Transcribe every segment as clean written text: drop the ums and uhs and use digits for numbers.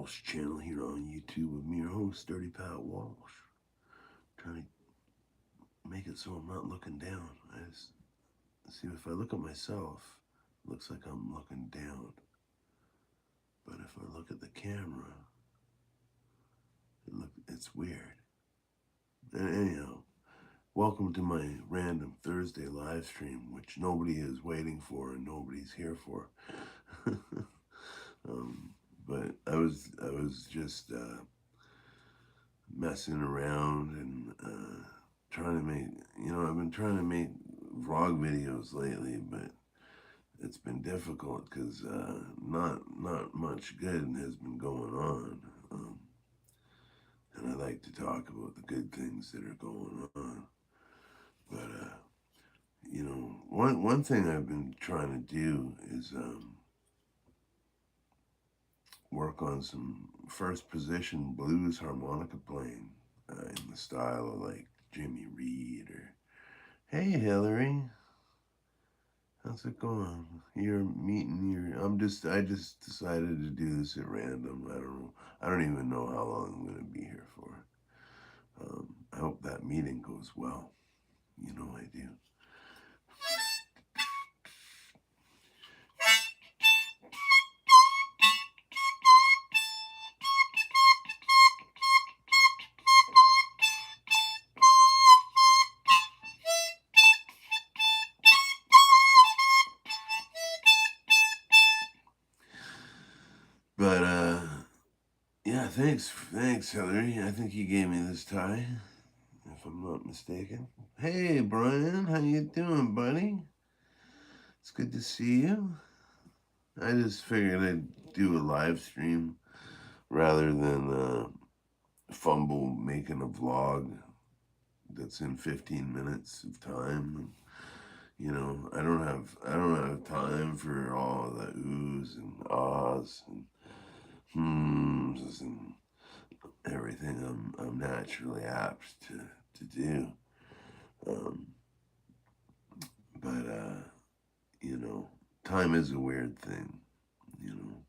Walsh channel here on YouTube with me, your host, Dirty Pat Walsh. Trying to make it so I'm not looking down. I just see if I look at myself, it looks like I'm looking down. But if I look at the camera, it's weird. And anyhow, welcome to my random Thursday live stream, which nobody is waiting for and nobody's here for. But I was just messing around and trying to make, I've been trying to make vlog videos lately, but it's been difficult because not much good has been going on. And I like to talk about the good things that are going on. But, one thing I've been trying to do is work on some first position blues harmonica playing in the style of like Jimmy Reed or, hey Hilary, how's it going? You're meeting your, I just decided to do this at random. I don't even know how long I'm going to be here for. I hope that meeting goes well. You know I do. But, yeah, thanks, Hilary. I think you gave me this tie, if I'm not mistaken. Hey, Brian, how you doing, buddy? It's good to see you. I just figured I'd do a live stream rather than fumble making a vlog that's in 15 minutes of time. I don't have time for all the oohs and ahs and hmms and everything I'm naturally apt to do. But time is a weird thing, you know.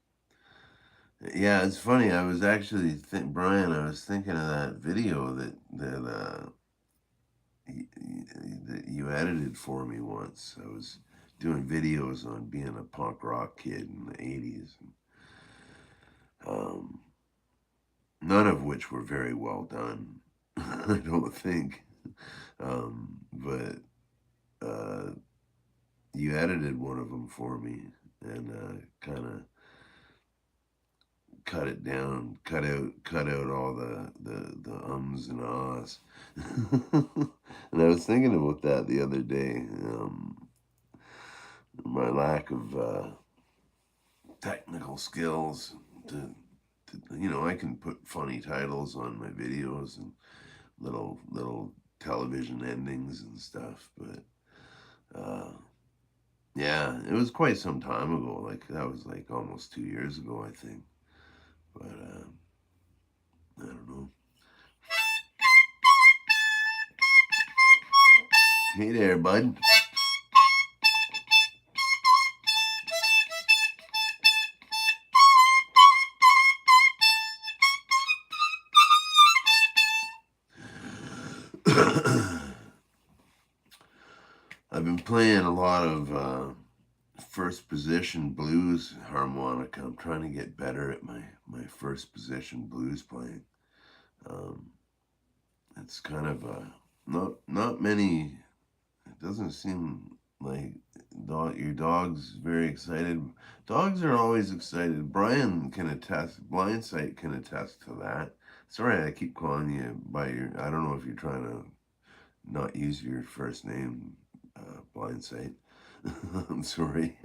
Yeah, it's funny. I was actually Brian. I was thinking of that video that you edited for me once. I was doing videos on being a punk rock kid in the '80s. Um, None of which were very well done, I don't think. But you edited one of them for me and kind of cut it down, cut out all the ums and ahs. And I was thinking about that the other day. My lack of technical skills I can put funny titles on my videos and little television endings and stuff, but yeah, it was quite some time ago. Like that was like almost 2 years ago, I think. But I don't know. Hey there, bud. I've been playing a lot of first position blues harmonica. I'm trying to get better at my first position blues playing. It's kind of not many. It doesn't seem like your dog's very excited. Dogs are always excited. Brian can attest. Blindsight can attest to that. Sorry, I keep calling you by your. I don't know if you're trying to not use your first name, Blindsight. I'm sorry.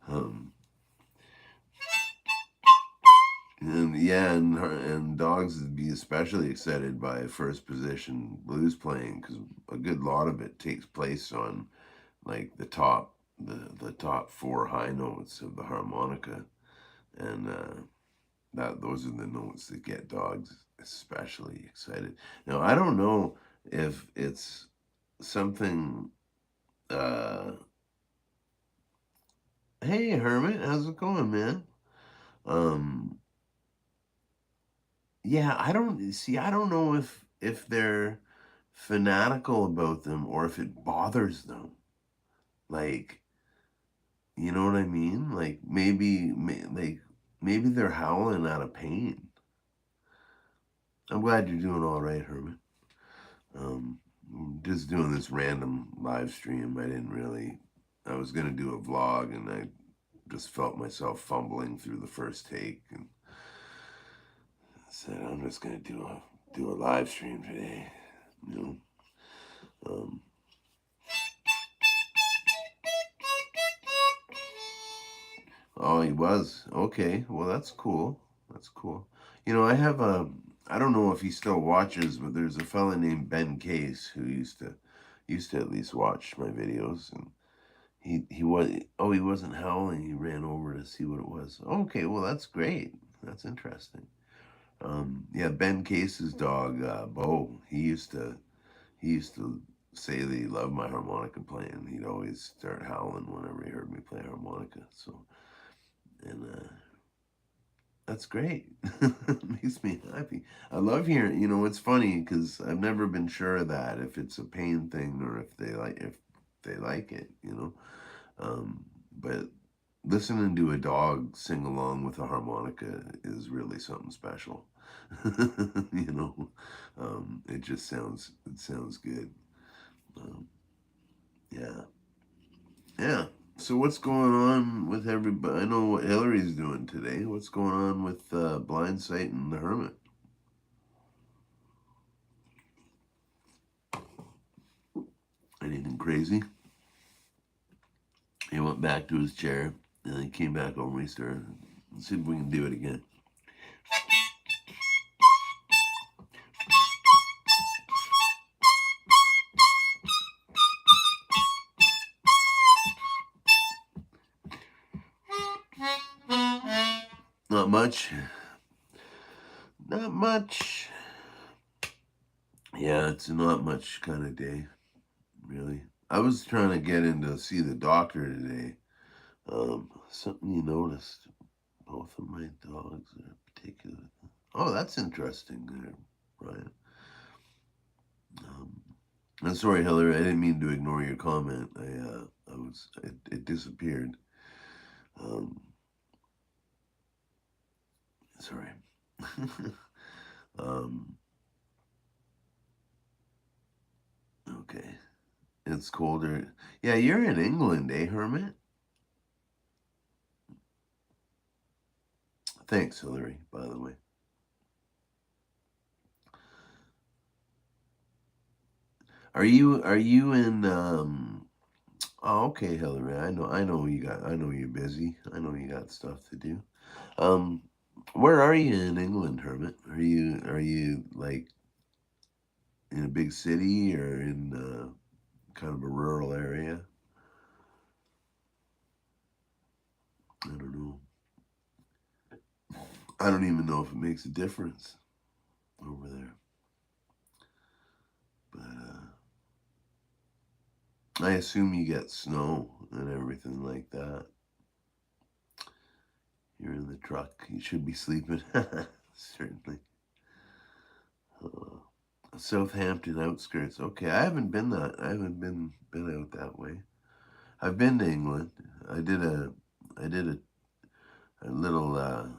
um, and yeah, and dogs would be especially excited by first position blues playing because a good lot of it takes place on like the top four high notes of the harmonica, and those are the notes that get dogs especially excited. Now I don't know if it's something. Hey Hermit, how's it going, man? Um, Yeah, I don't see. I don't know if they're fanatical about them or if it bothers them. Like, you know what I mean? Like maybe they're howling out of pain. I'm glad you're doing all right, Hermit. Um, just doing this random live stream. I didn't really. I was gonna do a vlog, and I just felt myself fumbling through the first take, and said I'm just gonna do a live stream today. You know. Um, oh, he was okay. Well, that's cool. That's cool. You know, I have a. I don't know if he still watches, but there's a fella named Ben Case who used to at least watch my videos, and he was he wasn't howling. He ran over to see what it was. Okay, well that's great. That's interesting. Yeah, Ben Case's dog Bo. He used to say that he loved my harmonica playing. He'd always start howling whenever he heard me play harmonica. So and that's great. Makes me happy. I love hearing. You know, it's funny because I've never been sure of that if it's a pain thing or if they like it. You know, but listening to a dog sing along with a harmonica is really something special. You know, it sounds good. Um, yeah, yeah. So what's going on with everybody? I know what Hilary's doing today. What's going on with Blind Sight and the Hermit? Anything crazy? He went back to his chair and he came back over. He started. Let's see if we can do it again. Not much. Not much. Yeah, it's a not much kind of day, really. I was trying to get in to see the doctor today. Something you noticed. Both of my dogs are particular. Oh, that's interesting there, Brian. Um, I'm sorry, Hilary. I didn't mean to ignore your comment. It disappeared. Um, sorry. um, okay. It's colder. Yeah, you're in England, eh, Hermit? Thanks, Hilary, by the way. Are you in oh, okay, Hilary. I know you're busy. I know you got stuff to do. Um where are you in England, Hermit? Are you like in a big city or in kind of a rural area? I don't know. I don't even know if it makes a difference over there. But I assume you get snow and everything like that. You're in the truck. You should be sleeping. Certainly. Uh, Southampton outskirts. Okay, I haven't been that. I haven't been out that way. I've been to England. I did a little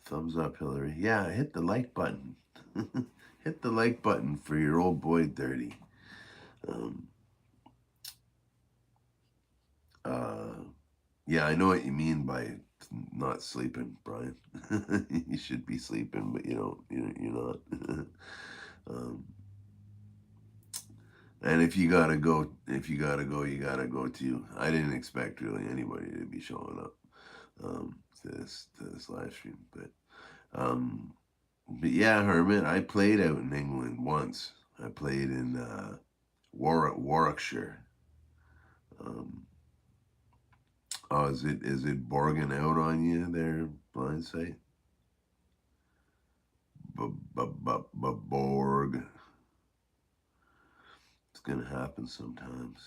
thumbs up, Hillary. Yeah, hit the like button. Hit the like button for your old boy 30. Um, uh, yeah, I know what you mean by not sleeping, Brian. You should be sleeping, but you don't. You're not. um, and if you gotta go, you gotta go too. I didn't expect really anybody to be showing up to this live stream, but yeah, Hermit, I played out in England once. I played in Warwickshire. Um, oh, is it borging out on you there, Blind Sight? Borg. It's gonna happen sometimes.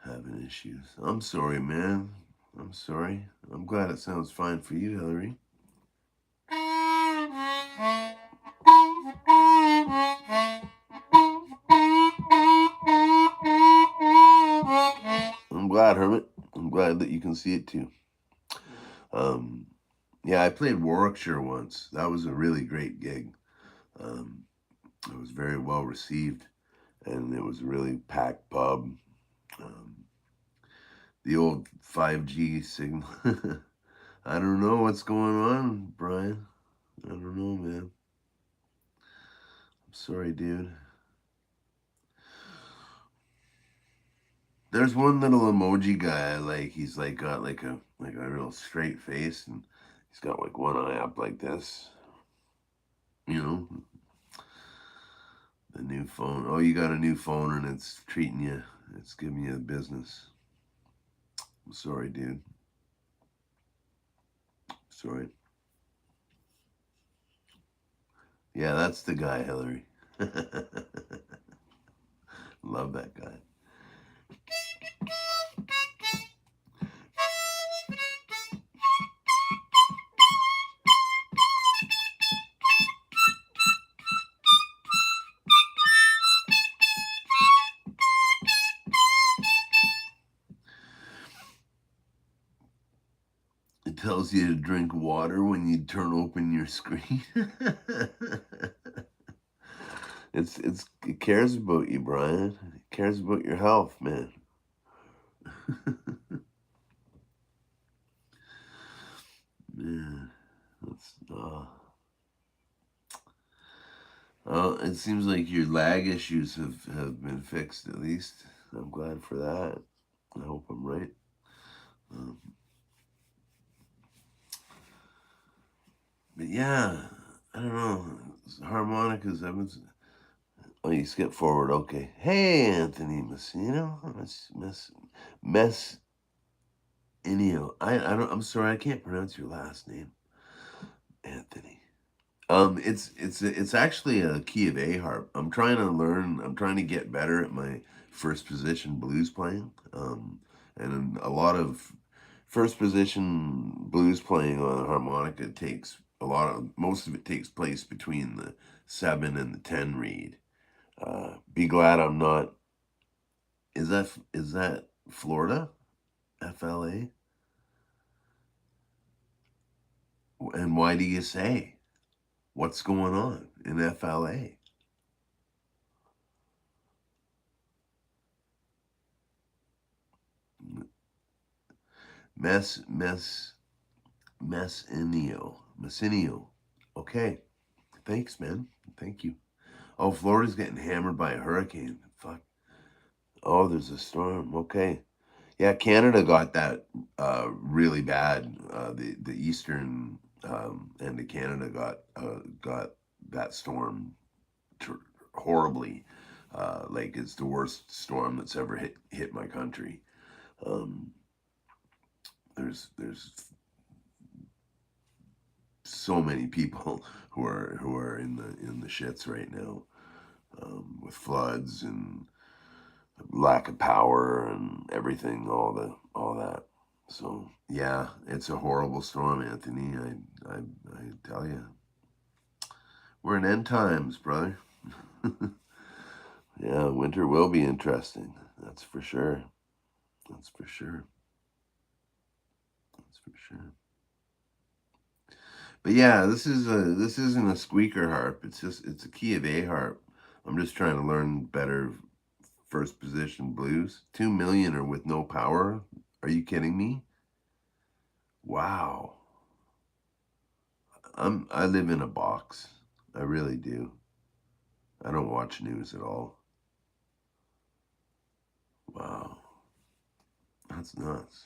Having issues. I'm sorry, man. I'm sorry. I'm I'm glad it sounds fine for you, Hilary. I'm glad, Hermit. I'm glad that you can see it too. Yeah, I played Warwickshire once. That was a really great gig. Um, it was very well received, and it was a really packed pub. Um, the old 5G signal. I don't know what's going on, Brian. I don't know, man. I'm sorry, dude. There's one little emoji guy I like. He's like got like a real straight face, and he's got like one eye up like this. You know, the new phone. Oh, you got a new phone, and it's treating you. It's giving you the business. I'm sorry, dude. Sorry. Yeah, that's the guy, Hilary. Love that guy. It tells you to drink water when you turn open your screen. It cares about you, Brian. It cares about your health, man. Man, that's well, it seems like your lag issues have been fixed at least. I'm glad for that. I hope I'm right. Um, but yeah, I don't know. Harmonicas, I've been. Oh, you skip forward. Okay. Hey, Anthony Messiano. Mess Inio. I don't. I'm sorry. I can't pronounce your last name, Anthony. It's actually a key of A harp. I'm trying to learn. I'm trying to get better at my first position blues playing. And a lot of first position blues playing on a harmonica takes most of it takes place between the 7 and the 10 reed. Be glad I'm not. Is that Florida? FLA? And why do you say? What's going on in FLA? Mess mess Messinio. Okay. Thanks, man. Thank you. Oh, Florida's getting hammered by a hurricane. Fuck. Oh, there's a storm. Okay. Yeah, Canada got that really bad. The eastern end of Canada got that storm horribly. Like it's the worst storm that's ever hit my country. Um, there's so many people who are in the shits right now, with floods and lack of power and everything, all that. So yeah, it's a horrible storm, Anthony. I tell you, we're in end times, brother. Yeah, winter will be interesting. That's for sure. That's for sure. That's for sure. But yeah, this isn't a squeaker harp. It's a key of A harp. I'm just trying to learn better first position blues. 2 million are with no power. Are you kidding me? Wow. I live in a box. I really do. I don't watch news at all. Wow. That's nuts.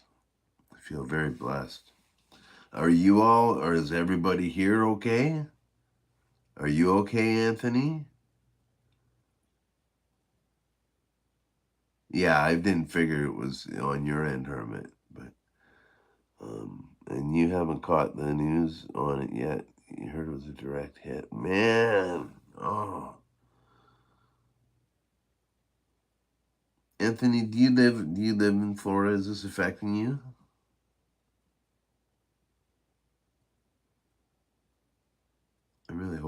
I feel very blessed. Are you all, or is everybody here okay? Are you okay, Anthony? Yeah, I didn't figure it was on your end, Hermit, but and you haven't caught the news on it yet. You heard it was a direct hit. Man. Oh. Anthony, do you live in Florida? Is this affecting you?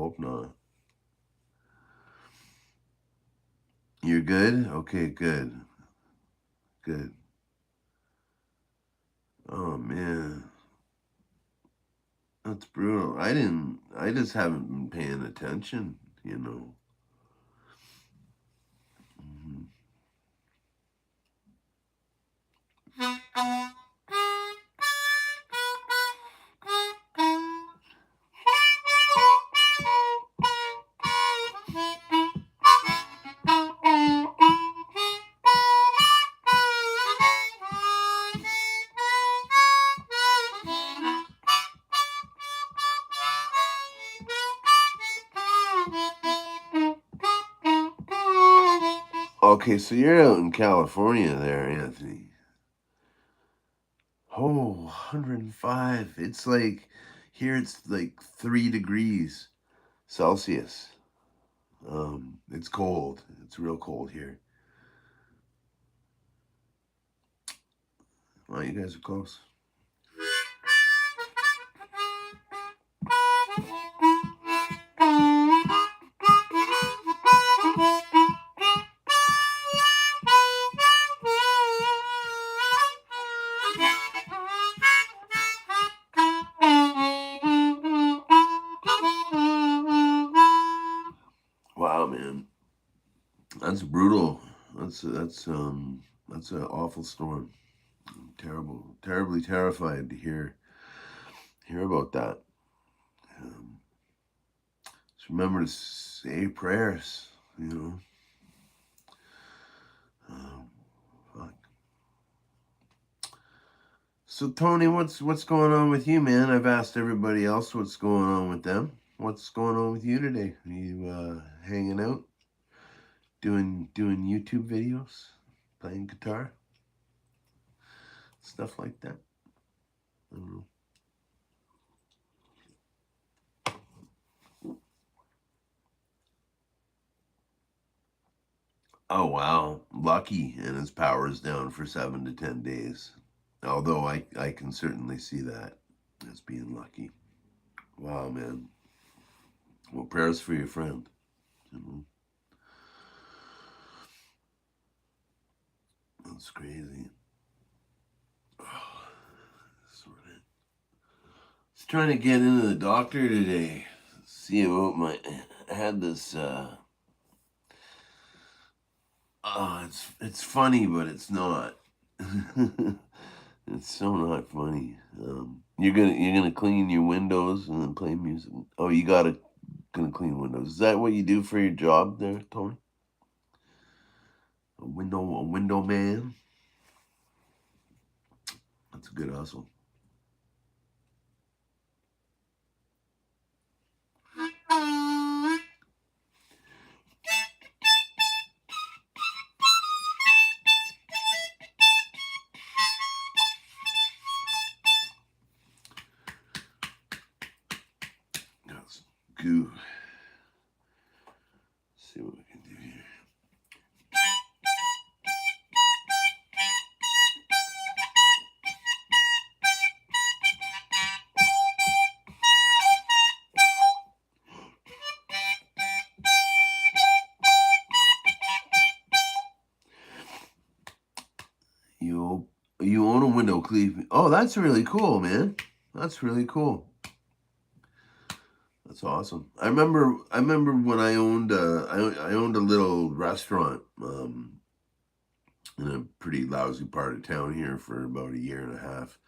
hope not. You're good? Okay, good. Good. Oh man. That's brutal. I just haven't been paying attention, you know. Mhm. Okay, so you're out in California there, Anthony. Oh, 105. It's like here it's like 3 degrees Celsius. It's cold. It's real cold here. Well, you guys are close. Wow, man. That's brutal. That's an awful storm. Terrible, terribly terrified to hear about that. Um, just remember to say prayers. You know. Um, fuck. So Tony, what's going on with you, man? I've asked everybody else what's going on with them. What's going on with you today? Are you hanging out, doing YouTube videos, playing guitar, stuff like that? I don't know. Oh wow, lucky, and his power is down for 7 to 10 days. Although I can certainly see that as being lucky. Wow, man. Well, prayers for your friend. You know, that's crazy. Oh, sort of. I was trying to get into the doctor today. See about my. I had this. Oh, it's funny, but it's not. It's so not funny. You're gonna clean your windows and then play music. Oh, you gonna clean windows. Is that what you do for your job there, Tony? A window man. That's a good hustle. That's goo. See what we can do here. You own a window clean. Oh, that's really cool, man. That's really cool. That's awesome. I remember when I owned a little restaurant in a pretty lousy part of town here for about a year and a half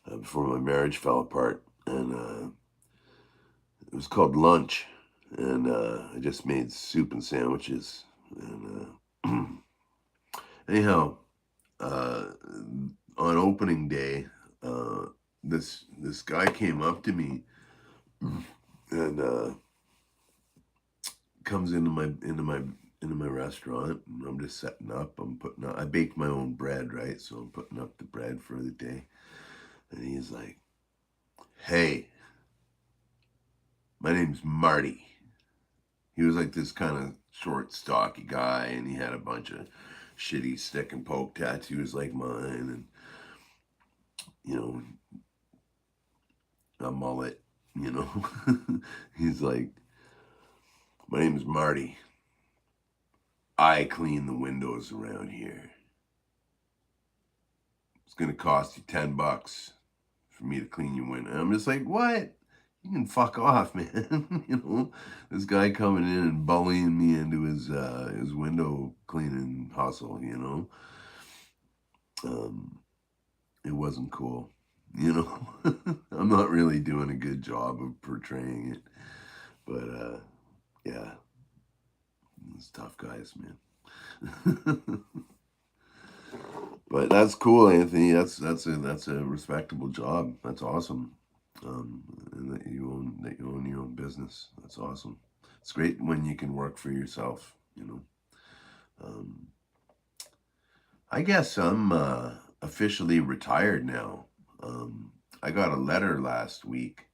before my marriage fell apart, and it was called Lunch, and I just made soup and sandwiches, and anyhow, uh, on opening day, uh, this guy came up to me and comes into my restaurant, and I'm just setting up. I bake my own bread, right? So I'm putting up the bread for the day, and he's like, "Hey, my name's Marty." He was like this kind of short, stocky guy, and he had a bunch of shitty stick and poke tattoos like mine, and you know, a mullet. you know. He's like, my name is Marty. I clean the windows around here. It's gonna cost you $10 for me to clean your window. And I'm just like, what? You can fuck off, man. You know, this guy coming in and bullying me into his window cleaning hustle. You know, it wasn't cool. You know, I'm not really doing a good job of portraying it, but yeah, it's tough guys, man. But that's cool, Anthony. That's a respectable job. That's awesome. And that you own your own business. That's awesome. It's great when you can work for yourself. You know. Um, I guess I'm officially retired now. I got a letter last week.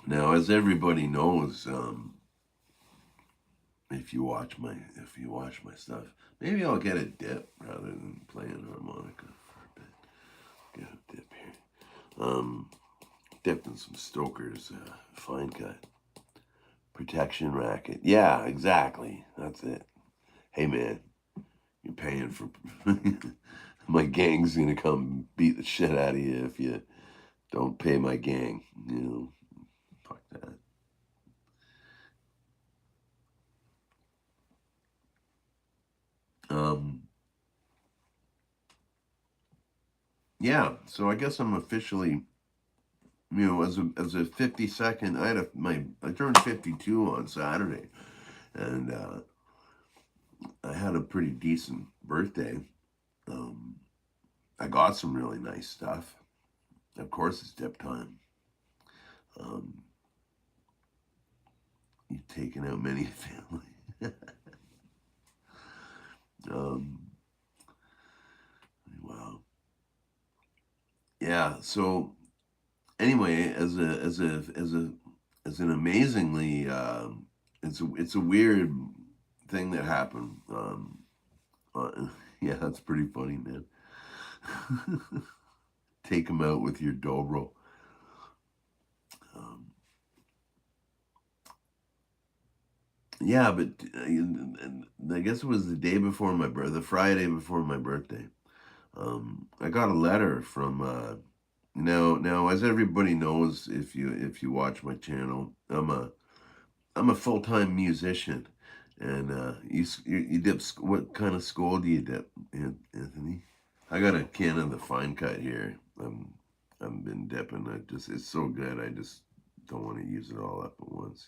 Now, as everybody knows, if you watch my stuff, maybe I'll get a dip rather than playing harmonica for a bit. Get a dip here. Dipped in some Stoker's fine cut protection racket. Yeah, exactly. That's it. Hey man, you're paying for. My gang's gonna come beat the shit out of you if you don't pay my gang. You know, fuck that. Um, yeah. So I guess I'm officially, as a 52nd. I turned 52 on Saturday, and I had a pretty decent birthday. Um, I got some really nice stuff. Of course, it's dip time. Um, you've taken out many a family. um, wow. Yeah. So anyway, as an amazingly, it's a weird thing that happened. Yeah, that's pretty funny, man. Take him out with your dobro. Um, yeah, but I guess it was the day before my birthday, the Friday before my birthday. I got a letter from now, as everybody knows, if you watch my channel, I'm a full time musician, and you dip. What kind of school do you dip, Anthony? I got a can of the fine cut here. I've been dipping. It's so good. I just don't want to use it all up at once.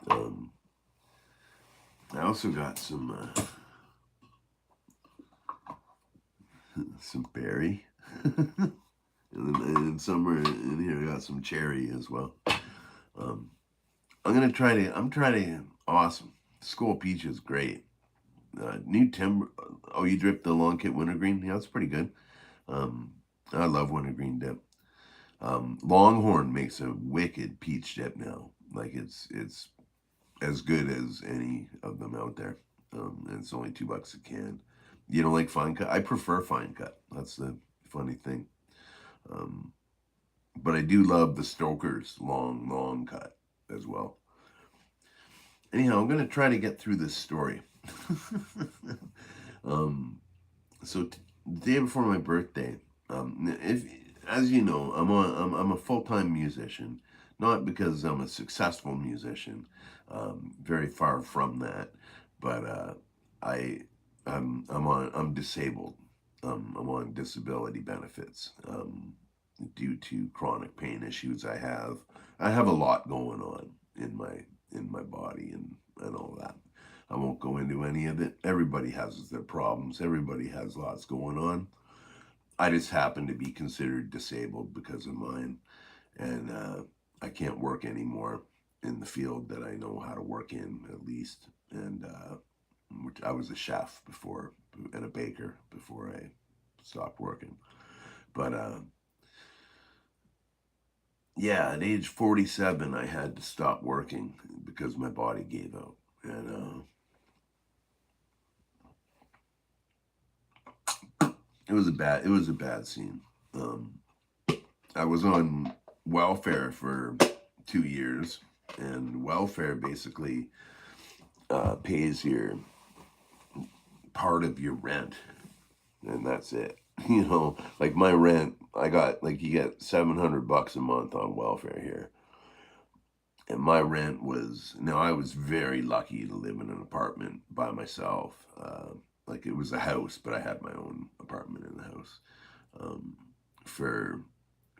Um, I also got some berry, and somewhere in here I got some cherry as well. Um, I'm trying to. Awesome. Skull peach is great. New timber. Oh, you dripped the long kit wintergreen. Yeah, that's pretty good. Um, I love wintergreen dip. Longhorn makes a wicked peach dip now. Like it's as good as any of them out there. And it's only $2 a can. You don't like fine cut? I prefer fine cut. That's the funny thing. Um, but I do love the Stoker's long cut as well. Anyhow, I'm gonna try to get through this story. um, so the day before my birthday, if as you know, I'm a full time musician, not because I'm a successful musician, very far from that, but I I'm disabled. I'm on disability benefits due to chronic pain issues I have. I have a lot going on in my body and all that. I won't go into any of it. Everybody has their problems. Everybody has lots going on. I just happen to be considered disabled because of mine, and I can't work anymore in the field that I know how to work in, at least. And which I was a chef before and a baker before I stopped working. But yeah, at age 47, I had to stop working because my body gave out, and it was a bad scene. Um, I was on welfare for 2 years, and welfare basically pays your part of your rent, and that's it. Like my rent, I got like you get $700 a month on welfare here, and my rent was now I was very lucky to live in an apartment by myself. Like it was a house, but I had my own apartment in the house um, for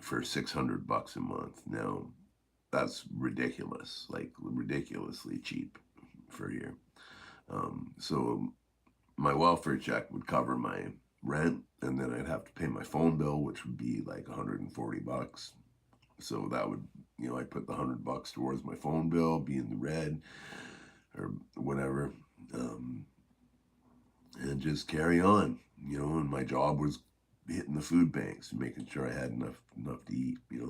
$600 a month. Now that's ridiculous, like ridiculously cheap for here. So my welfare check would cover my rent, and then I'd have to pay my phone bill, which would be like $140. So that would, I'd put the $100 towards my phone bill, be in the red or whatever, um, and just carry on. And my job was hitting the food banks and making sure I had enough to eat. It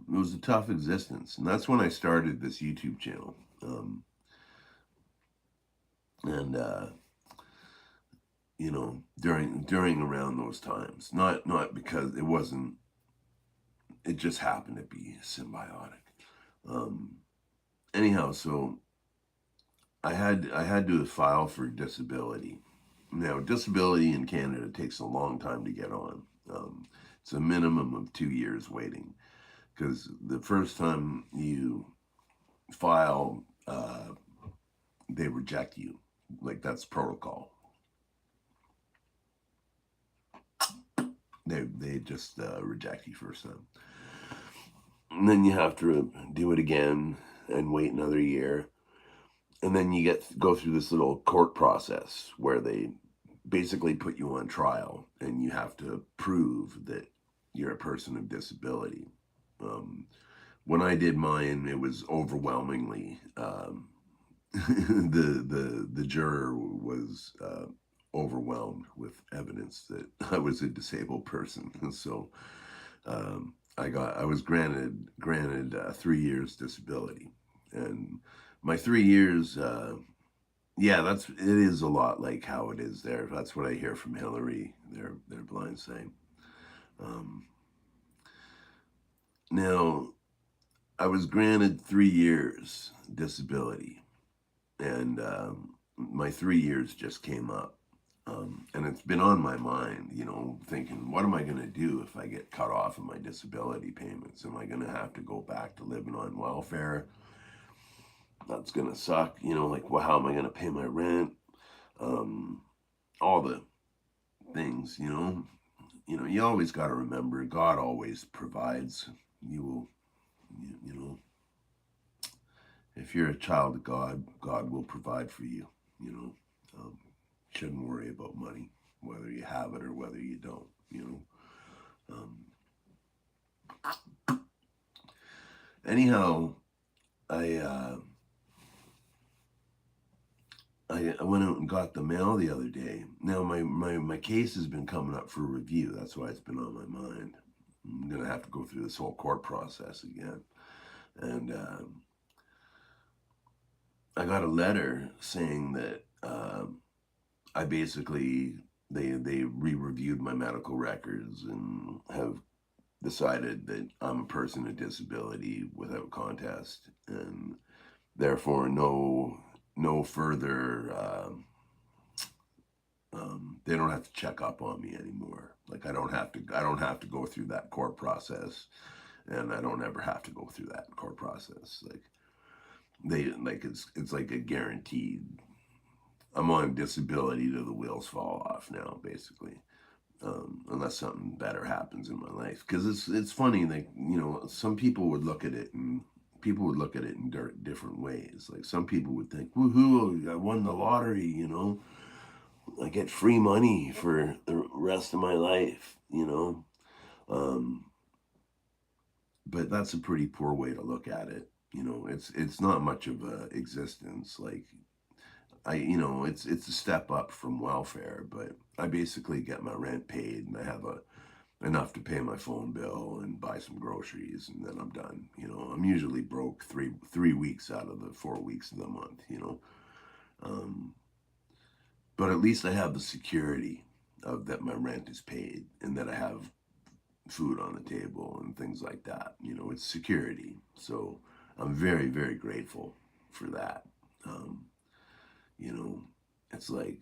was a tough existence, and that's when I started this YouTube channel. And during around those times, not because it just happened to be symbiotic. Um, Anyhow, so I had to file for disability. Now, disability in Canada takes a long time to get on. It's a minimum of 2 years waiting, because the first time you file, they reject you. Like that's protocol. They just reject you first time, and then you have to do it again and wait another year, and then you go through this little court process where they basically put you on trial, and you have to prove that you're a person of disability. Um, when I did mine, it was overwhelmingly the juror was overwhelmed with evidence that I was a disabled person. So I was granted 3 years disability, and my 3 years. Yeah, it is a lot like how it is there. That's what I hear from Hilary, their blind saying. Um, Now, I was granted 3 years disability, and my 3 years just came up. And it's been on my mind, thinking, what am I going to do if I get cut off of my disability payments? Am I going to have to go back to living on welfare? That's going to suck, like, well, how am I going to pay my rent? Um, all the things, you always got to remember God always provides. You will, you know, if you're a child of God, God will provide for you. You know, shouldn't worry about money, whether you have it or whether you don't. Anyhow, I I went out and got the mail the other day. Now my case has been coming up for review. That's why it's been on my mind. I'm gonna have to go through this whole court process again, and I got a letter saying that I basically they re-reviewed my medical records and have decided that I'm a person with disability without contest, and therefore no further. They don't have to check up on me anymore. Like I don't have to go through that court process, and I don't ever have to go through that court process. Like it's like a guaranteed. I'm on disability till the wheels fall off now, basically. Unless something better happens in my life, because it's funny, like some people would look at it and people would look at it in different ways. Like some people would think, woohoo, I won the lottery, I get free money for the rest of my life, um, but that's a pretty poor way to look at it. It's not much of a existence. Like it's a step up from welfare, but I basically get my rent paid, and I have enough to pay my phone bill and buy some groceries, and then I'm done. I'm usually broke three weeks out of the 4 weeks of the month. Um, but at least I have the security of that my rent is paid, and that I have food on the table and things like that. You know, it's security. So I'm very, very grateful for that. Um, you know, it's like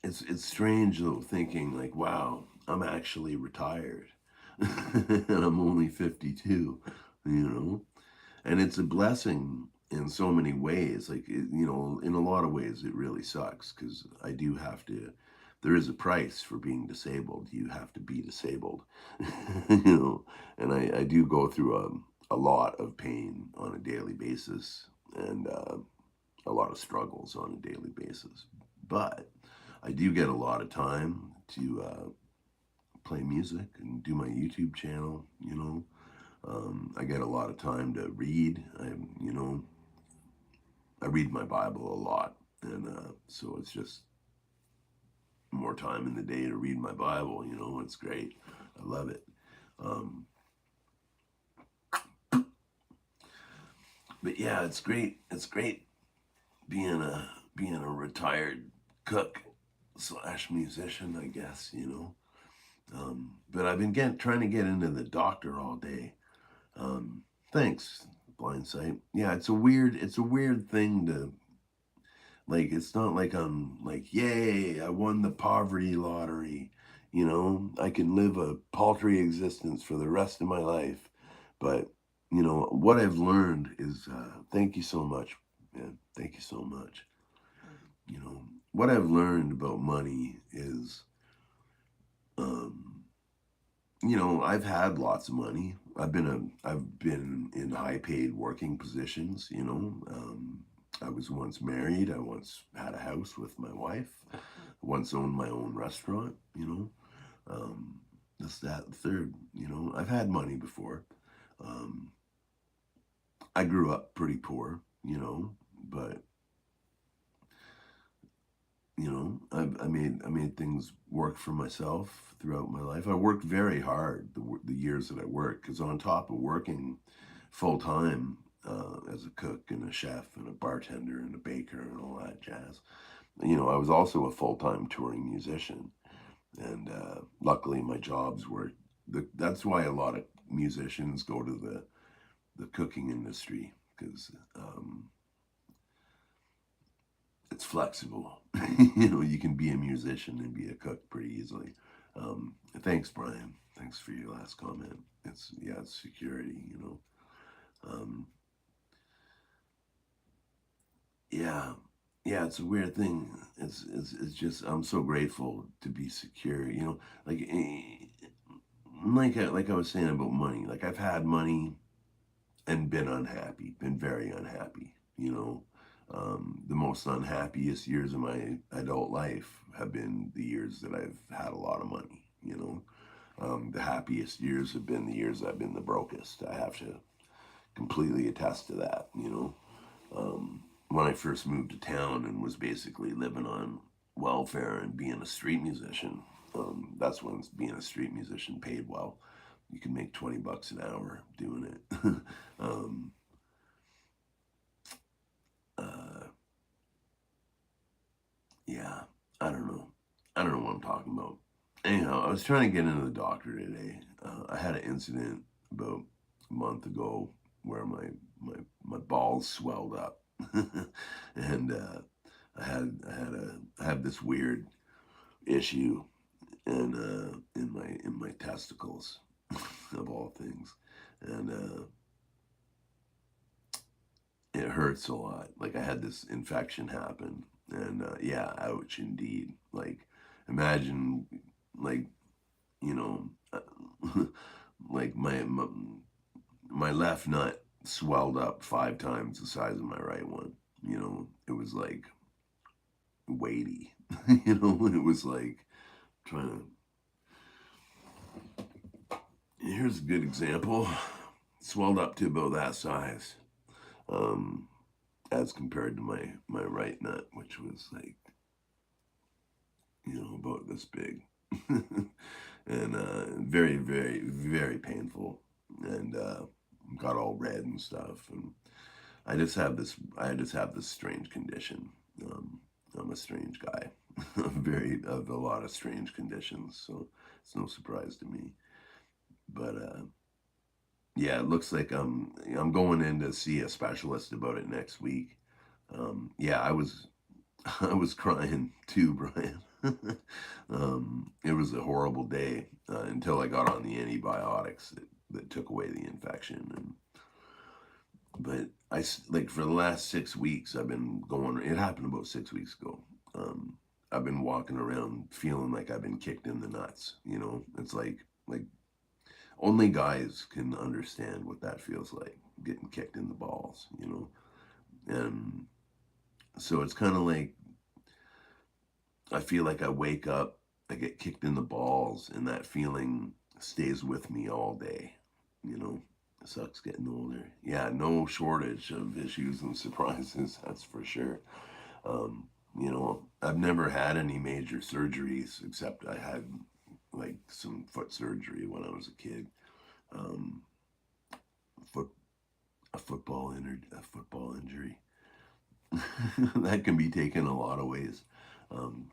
it's strange though thinking like, wow, I'm actually retired and I'm only 52, you know, and it's a blessing in so many ways. Like, you know, in a lot of ways, it really sucks because I do have to. There is a price for being disabled. You have to be disabled, you know, and I do go through a lot of pain on a daily basis and a lot of struggles on a daily basis. But I do get a lot of time to play music and do my YouTube channel, you know. I get a lot of time to read. You know, I read my Bible a lot, and so it's just more time in the day to read my Bible. You know, it's great. I love it. Um, but yeah, it's great. It's great being a retired cook slash musician, I guess. You know, but I've been trying to get into the doctor all day. Um, Thanks, Blind Sight. Yeah, it's a weird thing to like. It's not like I'm like, yay, I won the poverty lottery. You know, I can live a paltry existence for the rest of my life. But you know what I've learned is, thank you so much, man. Thank you so much. You know what I've learned about money is, um, you know, I've had lots of money. I've been in high paid working positions. You know, I was once married. I once had a house with my wife. I once owned my own restaurant. You know, um, this, that, and third. You know, I've had money before. Um, I grew up pretty poor. You know, but you know, I made things work for myself throughout my life. I worked very hard the years that I worked, because on top of working full time as a cook and a chef and a bartender and a baker and all that jazz, you know, I was also a full time touring musician, and luckily my jobs were that's why a lot of musicians go to the cooking industry, because it's flexible. You know, you can be a musician and be a cook pretty easily. Thanks, Brian. Thanks for your last comment. It's yeah, it's security. You know, um, yeah, yeah. It's a weird thing. It's just I'm so grateful to be secure. You know, like like I was saying about money. Like I've had money and been unhappy, been very unhappy. You know, the most unhappiest years of my adult life have been the years that I've had a lot of money. You know, the happiest years have been the years I've been the brokest. I have to completely attest to that. You know, when I first moved to town and was basically living on welfare and being a street musician, that's when being a street musician paid well. You can make $20 an hour doing it. um, uh, yeah, I don't know. I don't know what I'm talking about. Anyhow, I was trying to get into the doctor today. I had an incident about a month ago where my balls swelled up, and I had this weird issue in my testicles, of all things, and it hurts a lot. Like I had this infection happen, and yeah, ouch indeed. Like imagine, like you know, like my left nut swelled up 5 times the size of my right one. You know, it was like weighty. You know, it was like trying to. Here's a good example. Swelled up to about that size, um, as compared to my right nut, which was like, you know, about this big, and very, very, very painful, and got all red and stuff. And I just have this strange condition. I'm a strange guy. of a lot of strange conditions. So it's no surprise to me. But yeah, it looks like I'm going in to see a specialist about it next week. Yeah, I was I was crying too, Brian. It was a horrible day until I got on the antibiotics that took away the infection. But like for the last 6 weeks, I've been going. It happened about 6 weeks ago. Um, I've been walking around feeling like I've been kicked in the nuts. It's like only guys can understand what that feels like, getting kicked in the balls. And so it's kind of like I feel like I wake up, I get kicked in the balls, and that feeling stays with me all day. You know, it sucks getting older. Yeah, no shortage of issues and surprises, that's for sure. I've never had any major surgeries except I had like some foot surgery when I was a kid. Um, foot a football injury that can be taken a lot of ways. Um,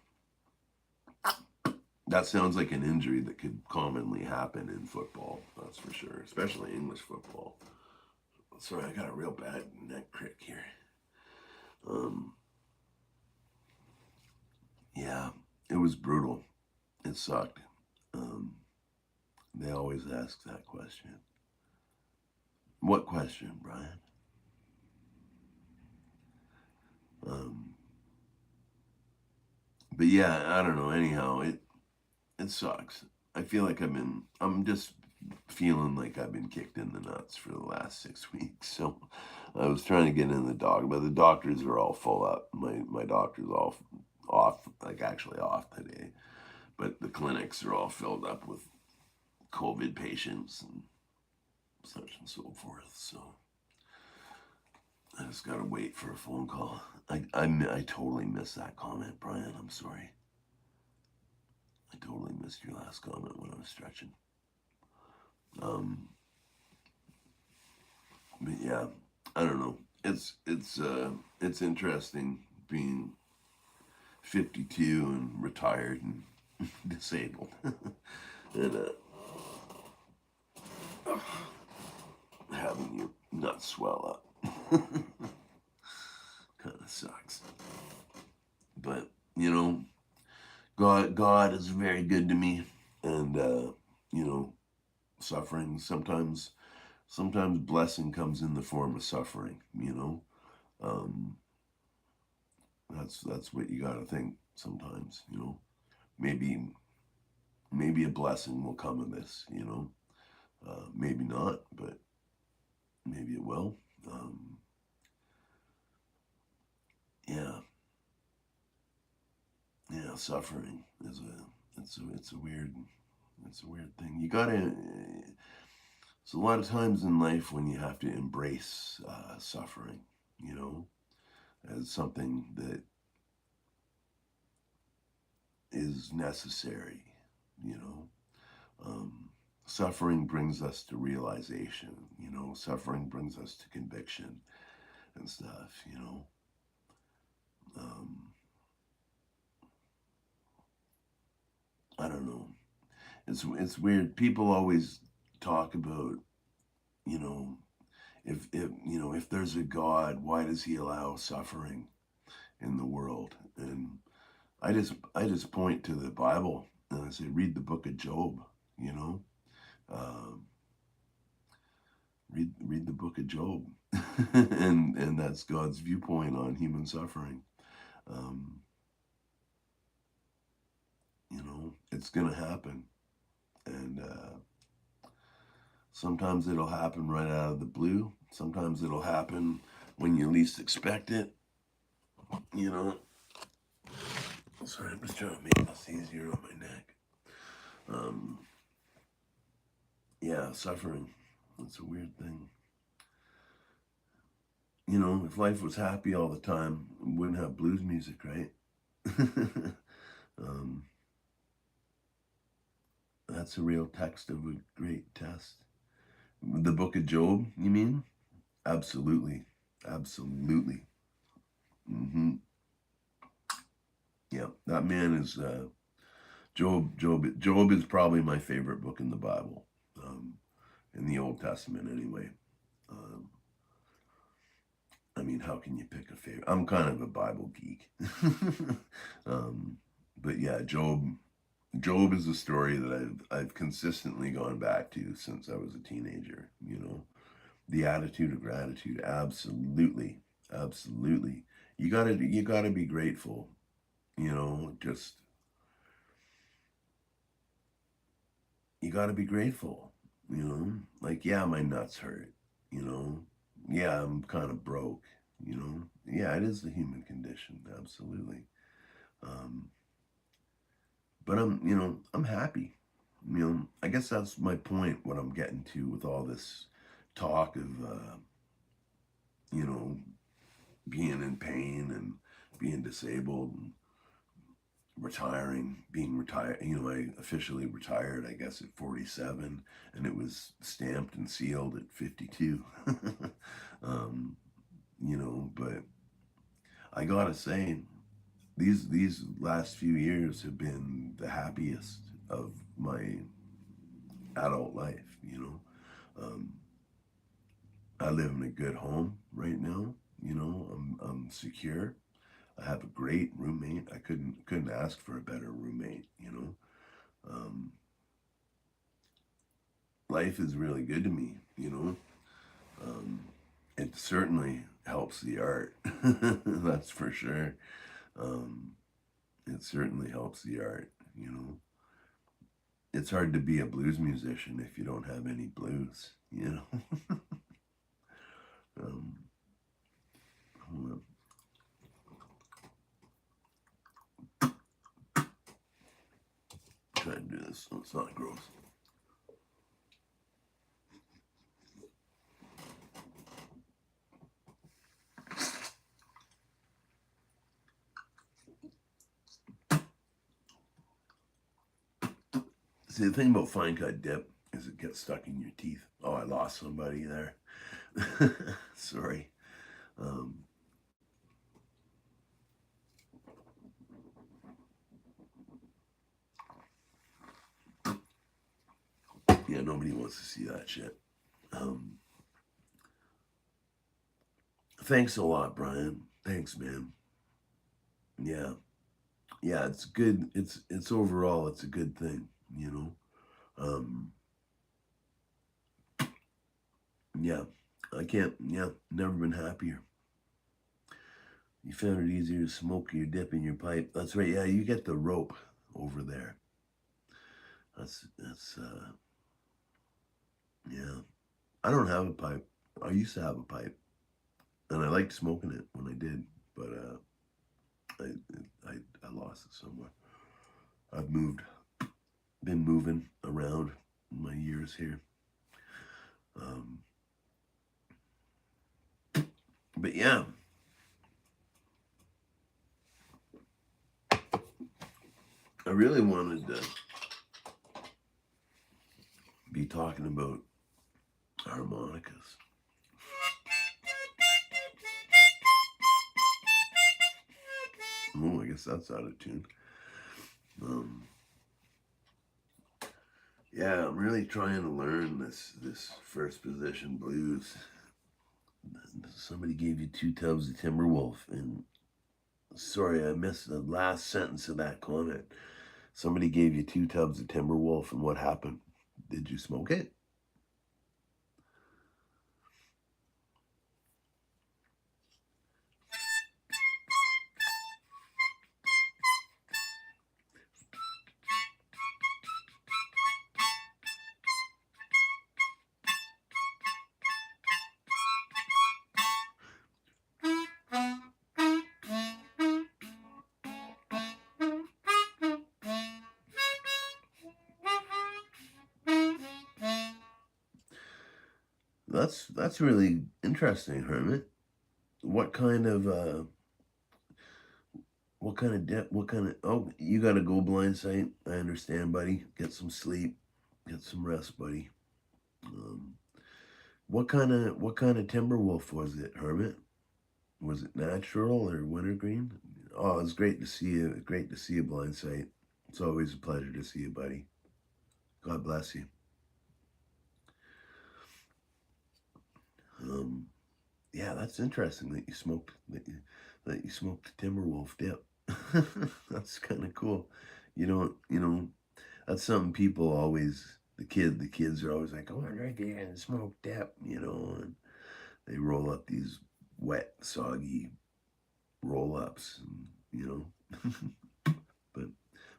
That sounds like an injury that could commonly happen in football, that's for sure, especially English football. Sorry, I got a real bad neck crick here. Um, yeah, it was brutal. It sucked. Um, they always ask that question. What question, Brian? Um, but yeah, I don't know. Anyhow, it sucks. I feel like I'm just feeling like I've been kicked in the nuts for the last 6 weeks. So I was trying to get in the dog, but the doctors are all full up. My doctor's all off, like actually off today. But the clinics are all filled up with COVID patients and such and so forth. So I just gotta wait for a phone call. I totally missed that comment, Brian. I'm sorry. I totally missed your last comment when I was stretching. Um, but yeah, I don't know. It's interesting being 52 and retired and disabled, and having your nuts swell up. Kind of sucks. But God is very good to me, and you know, suffering sometimes blessing comes in the form of suffering. Um, that's what you got to think sometimes. Maybe maybe a blessing will come of this. Maybe not, but maybe it will. Yeah, yeah. Suffering is it's a weird thing. You gotta. It's a lot of times in life when you have to embrace suffering. You know, as something that is necessary. You know, um, suffering brings us to realization. Suffering brings us to conviction and stuff. Um, I don't know. It's weird. People always talk about you know if there's a God, why does He allow suffering in the world? And I just point to the Bible and I say read the book of Job. You know, um, read the book of Job, and that's God's viewpoint on human suffering. Um, it's gonna happen, and sometimes it'll happen right out of the blue. Sometimes it'll happen when you least expect it. You know. Sorry, I'm just trying to make this easier on my neck. Um, yeah, suffering. It's a weird thing. If life was happy all the time, we wouldn't have blues music, right? um, that's a real text of a great test. The book of Job, you mean? Absolutely. Absolutely. hmm Yeah, that man is Job. Job is probably my favorite book in the Bible, in the Old Testament anyway. Um, I mean, how can you pick a favorite? I'm kind of a Bible geek. um, but yeah, Job is a story that I've consistently gone back to since I was a teenager. The attitude of gratitude, absolutely, absolutely. You gotta be grateful. Just you gotta be grateful. Like, yeah, my nuts hurt. You know, yeah, I'm kind of broke. Yeah, it is the human condition, absolutely. Um, but I'm happy. I guess that's my point. What I'm getting to with all this talk of, you know, being in pain and being disabled and retiring, being retired. I officially retired, I guess, at 47, and it was stamped and sealed at 52. um, but I gotta say, these last few years have been the happiest of my adult life. Um, I live in a good home right now. I'm secure. I have a great roommate. I couldn't ask for a better roommate. Um, life is really good to me. Um, it certainly helps the art. That's for sure. Um, it certainly helps the art. It's hard to be a blues musician if you don't have any blues. um, try to do this so it's not gross. See, the thing about fine cut dip is it gets stuck in your teeth. Oh, I lost somebody there. Sorry. Um, yeah, nobody wants to see that shit. Um, thanks a lot, Brian. Thanks, man. Yeah, yeah, it's good. It's overall, it's a good thing. You know. Yeah, I can't. Yeah, never been happier. You found it easier to smoke your dip in your pipe. That's right. Yeah, you get the rope over there. That's. Yeah. I don't have a pipe. I used to have a pipe, and I liked smoking it when I did, but I lost it somewhere. I've been moving around in my years here. Um, but yeah, I really wanted to be talking about harmonicas. Oh, I guess that's out of tune. Um, yeah, I'm really trying to learn this first position blues. Somebody gave you 2 tubs of Timberwolf, and sorry, I missed the last sentence of that comment. Somebody gave you 2 tubs of Timberwolf, and what happened? Did you smoke it? That's really interesting, Hermit. What kind of what kind of depth? What kind of? Oh, you got to go blind sight. I understand, buddy. Get some sleep. Get some rest, buddy. Um, what kind of Timberwolf was it, Hermit? Was it natural or wintergreen? Oh, it's great to see you. Great to see you, Blind Sight. It's always a pleasure to see you, buddy. God bless you. Um, yeah, that's interesting that you smoked that you smoked Timberwolf dip. That's kind of cool. That's something people always the kids are always like, oh, I'm drinking and smoke dip, and they roll up these wet, soggy roll ups, but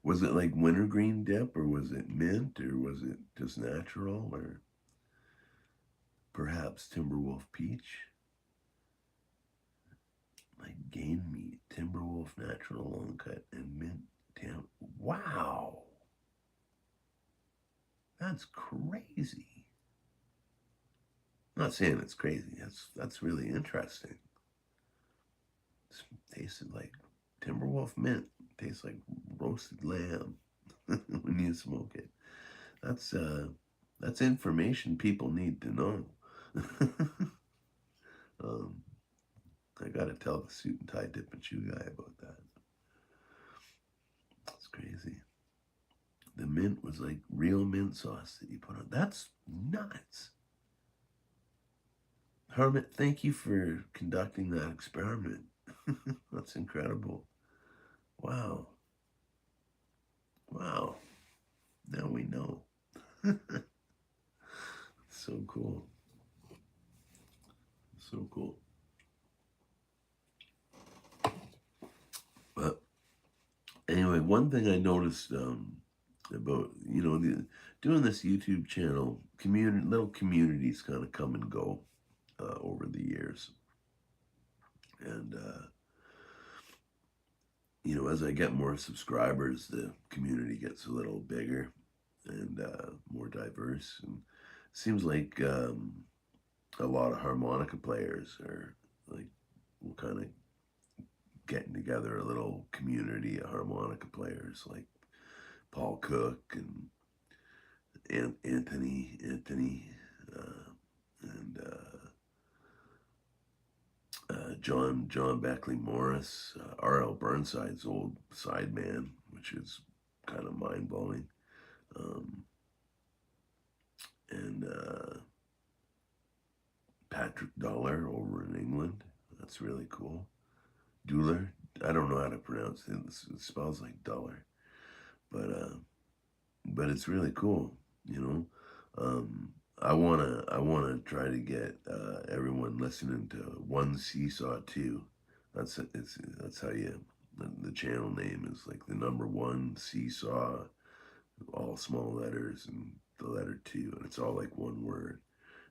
was it like wintergreen dip, or was it mint, or was it just natural, or perhaps Timberwolf peach? Like game meat, Timberwolf natural long cut, and mint tam. Wow, that's crazy. I'm not saying it's crazy. That's really interesting. It tasted like Timberwolf mint. Tastes like roasted lamb when you smoke it. That's uh, that's information people need to know. um, I gotta tell the suit and tie dip and chew guy about that. That's crazy. The mint was like real mint sauce that you put on. That's nuts. Hermit, thank you for conducting that experiment. That's incredible. Wow. Wow. Now we know. So cool. So cool. But anyway, one thing I noticed about doing this YouTube channel, little communities kind of come and go over the years, and as I get more subscribers, the community gets a little bigger and more diverse, and it seems like a lot of harmonica players are like we're kind of getting together a little community of harmonica players like Paul Cook and Anthony, and John Beckley Morris, R.L. Burnside's old sideman, which is kind of mind blowing, um, and Patrick Dollar over in England. That's really cool. Duller. I don't know how to pronounce it. It spells like dollar, but it's really cool. You know, I wanna try to get everyone listening to One Seesaw Two. That's how the channel name is like the number one seesaw, all small letters and the letter two, and it's all like one word.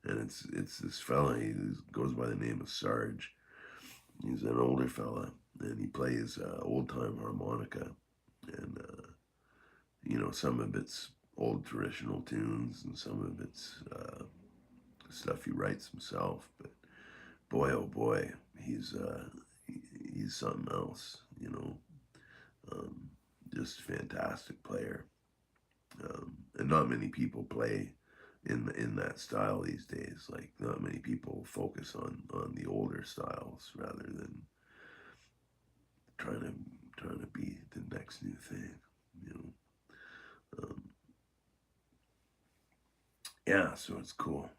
And it's this fella. He goes by the name of Sarge. He's an older fella, and he plays old time harmonica, and some of it's old traditional tunes, and some of it's stuff he writes himself. But boy, oh boy, he's something else. Um, just a fantastic player, and not many people play in that style these days. Like not many people focus on the older styles rather than trying to trying to be the next new thing. You um, yeah, so it's cool.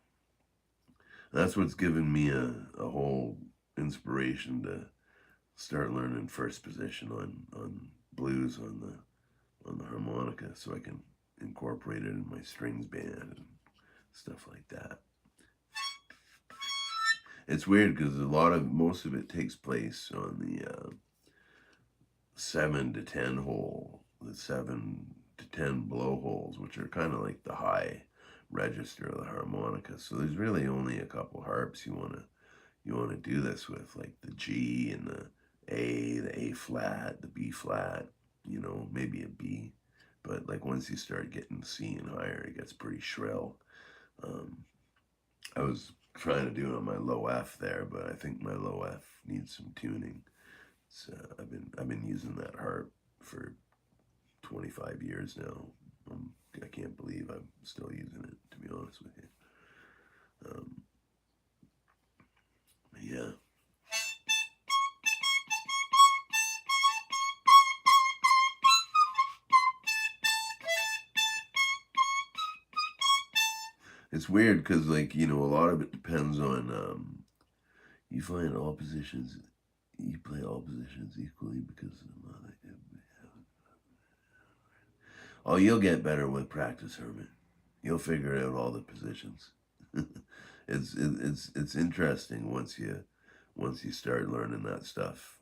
That's what's given me a whole inspiration to start learning first position on blues on the harmonica, so I can incorporate it in my strings band and stuff like that. It's weird because most of it takes place on the 7 to 10 hole, the 7 to 10 blowholes, which are kind of like the high register of the harmonica. So there's really only a couple harps you want to do this with, like the G and the A flat, the B flat, maybe a B. But like once you start getting C and higher, it gets pretty shrill. Um, I was trying to do it on my low F there, but I think my low F needs some tuning. So I've been using that harp for 25 years now. I can't believe I'm still using it, to be honest with you. Yeah. It's weird because, like, a lot of it depends on, you find all positions, you play all positions equally because oh, you'll get better with practice, Hermit. You'll figure out all the positions. It's interesting once you start learning that stuff.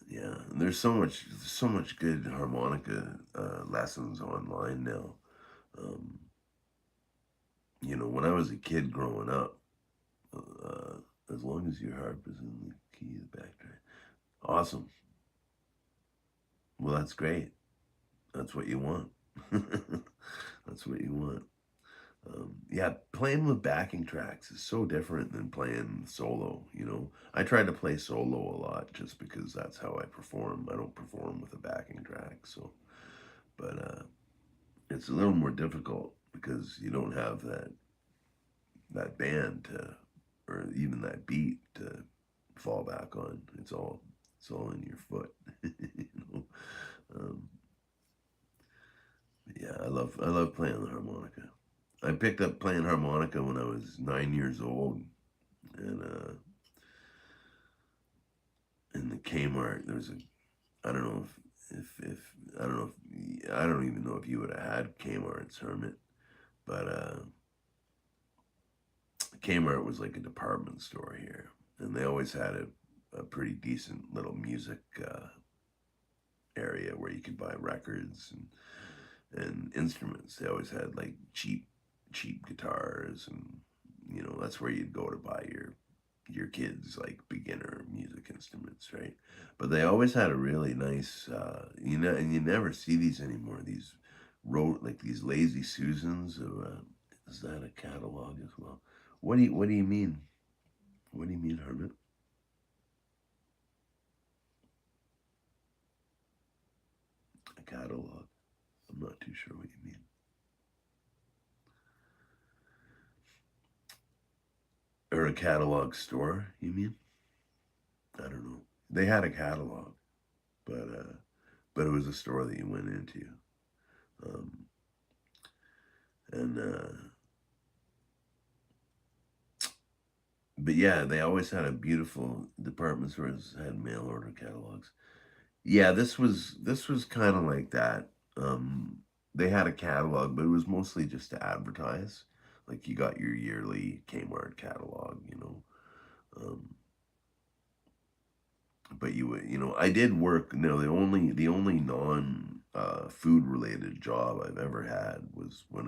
Yeah, and there's so much good harmonica lessons online now. Um, when I was a kid growing up, as long as your harp is in the key of the backtrack, awesome. Well, that's great. That's what you want. That's what you want. Yeah, playing with backing tracks is so different than playing solo. I try to play solo a lot just because that's how I perform. I don't perform with a backing track, so but it's a little more difficult because you don't have that band or even that beat to fall back on. It's all in your foot. you know. Um, yeah, I love playing the harmonica. I picked up playing harmonica when I was 9 years old, and in the Kmart there's a I don't know if I don't know if I don't even know if you would have had Kmart's Hermit, but Kmart was like a department store here, and they always had a pretty decent little music area where you could buy records and instruments. They always had like cheap guitars, and that's where you'd go to buy your kids like beginner music instruments, right? But they always had a really nice, and you never see these anymore. These wrote like these Lazy Susans. Is that a catalog as well? What do you mean? What do you mean, Hermit? A catalog? I'm not too sure what you mean. Or a catalog store? You mean? I don't know. They had a catalog, but it was a store that you went into. Um, and But yeah, they always had a beautiful department stores had mail order catalogs. Yeah, this was kind of like that. They had a catalog, but it was mostly just to advertise. Like you got your yearly Kmart catalog. But I did work. No, the only non food related job I've ever had was when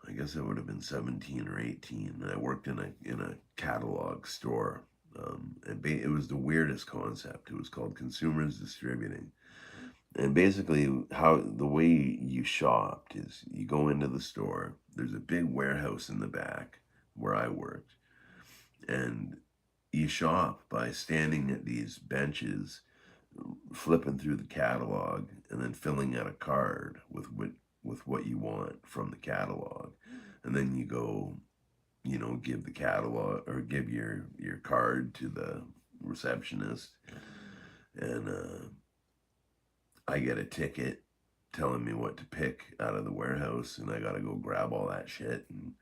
I guess I would have been 17 or 18, and I worked in a catalog store. It was the weirdest concept. It was called Consumers Distributing, and basically how the way you shopped is you go into the store. There's a big warehouse in the back where I worked, and you shop by standing at these benches, flipping through the catalog, and then filling out a card with what you want from the catalog, and then you go, give the catalog or give your card to the receptionist, and I get a ticket telling me what to pick out of the warehouse, and I gotta go grab all that shit and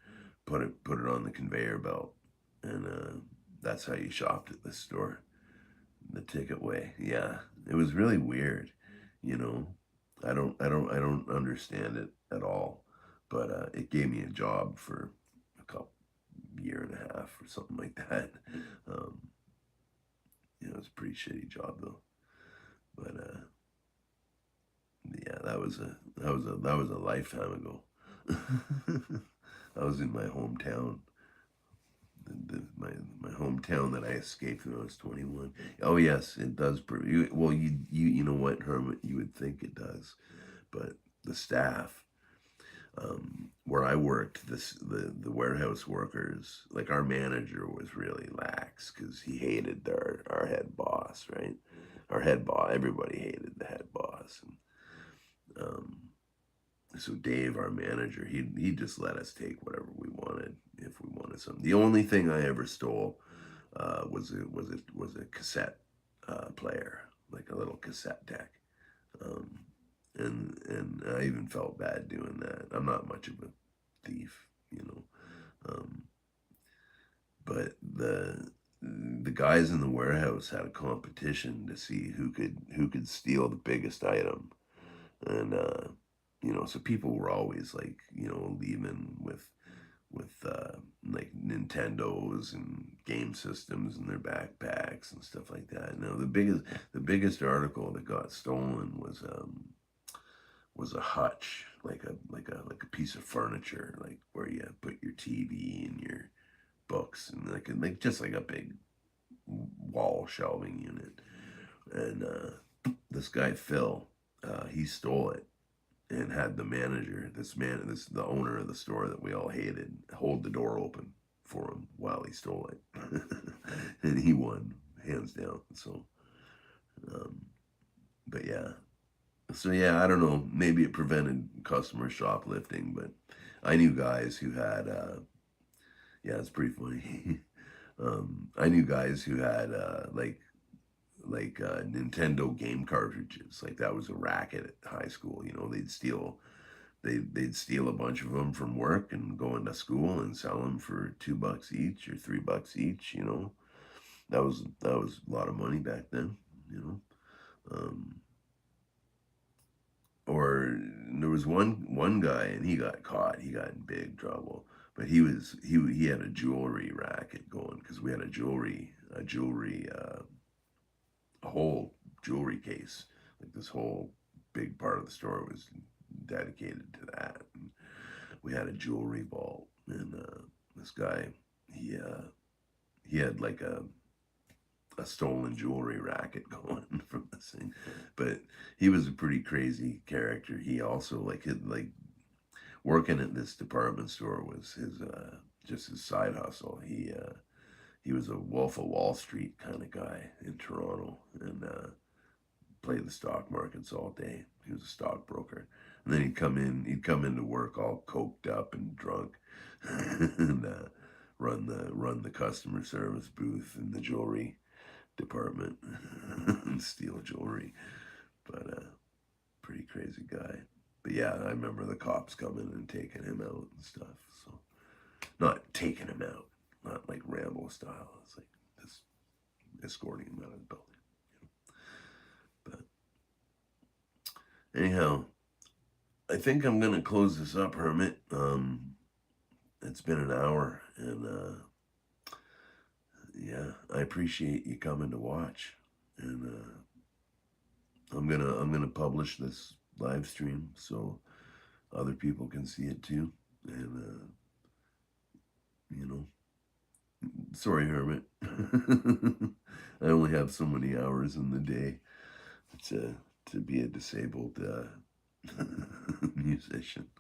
put it on the conveyor belt, and that's how you shopped at this store. The ticket way. Yeah, it was really weird. You know, I don't understand it at all. But it gave me a job for a couple year and a half or something like that. Um, it was a pretty shitty job though. But yeah, that was a lifetime ago. I was in my hometown, my hometown that I escaped when I was 21. Oh yes, it does. Well, you know what, Hermit? You would think it does, but the staff where I worked, the warehouse workers, like our manager was really lax because he hated our head boss, right? Our head boss, everybody hated the head boss, and so Dave, our manager, he just let us take whatever we wanted if we wanted something. The only thing I ever stole was a cassette player, like a little cassette deck, um, and I even felt bad doing that. I'm not much of a thief, you know. Um, but the guys in the warehouse had a competition to see who could steal the biggest item, and you know, so people were always like, you know, leaving with like Nintendos and game systems in their backpacks and stuff like that. Now the biggest article that got stolen was a hutch, like a piece of furniture, like where you put your TV and your books and like just like a big wall shelving unit. And this guy Phil, he stole it and had the manager, the owner of the store that we all hated, hold the door open for him while he stole it, and he won hands down. So, um, but yeah, so yeah, I don't know. Maybe it prevented customer shoplifting, but I knew guys who had. Yeah, it's pretty funny. I knew guys who had Nintendo game cartridges. Like that was a racket at high school. You know, they'd steal a bunch of them from work and go into school and sell them for $2 each or $3 each. You know, that was a lot of money back then. You know, um, or there was one guy and he got caught. He got in big trouble. But he had a jewelry racket going because we had a whole jewelry case. Like this whole big part of the store was dedicated to that. And we had a jewelry vault, and this guy, he uh, he had like a stolen jewelry racket going from this thing, but he was a pretty crazy character. He also like working at this department store was his just his side hustle. He was a Wolf of Wall Street kind of guy in Toronto, and played the stock markets all day. He was a stockbroker. And then he'd come into work all coked up and drunk, and run the customer service booth in the jewelry department and steal jewelry. But pretty crazy guy. But yeah, I remember the cops coming and taking him out and stuff. So not taking him out, not like Rambo style. It's like just escorting him out of the building. But anyhow, I think I'm gonna close this up, Hermit. It's been an hour, and yeah, I appreciate you coming to watch, and I'm gonna publish this live stream so other people can see it too, and you know, sorry, Hermit. I only have so many hours in the day to be a disabled musician.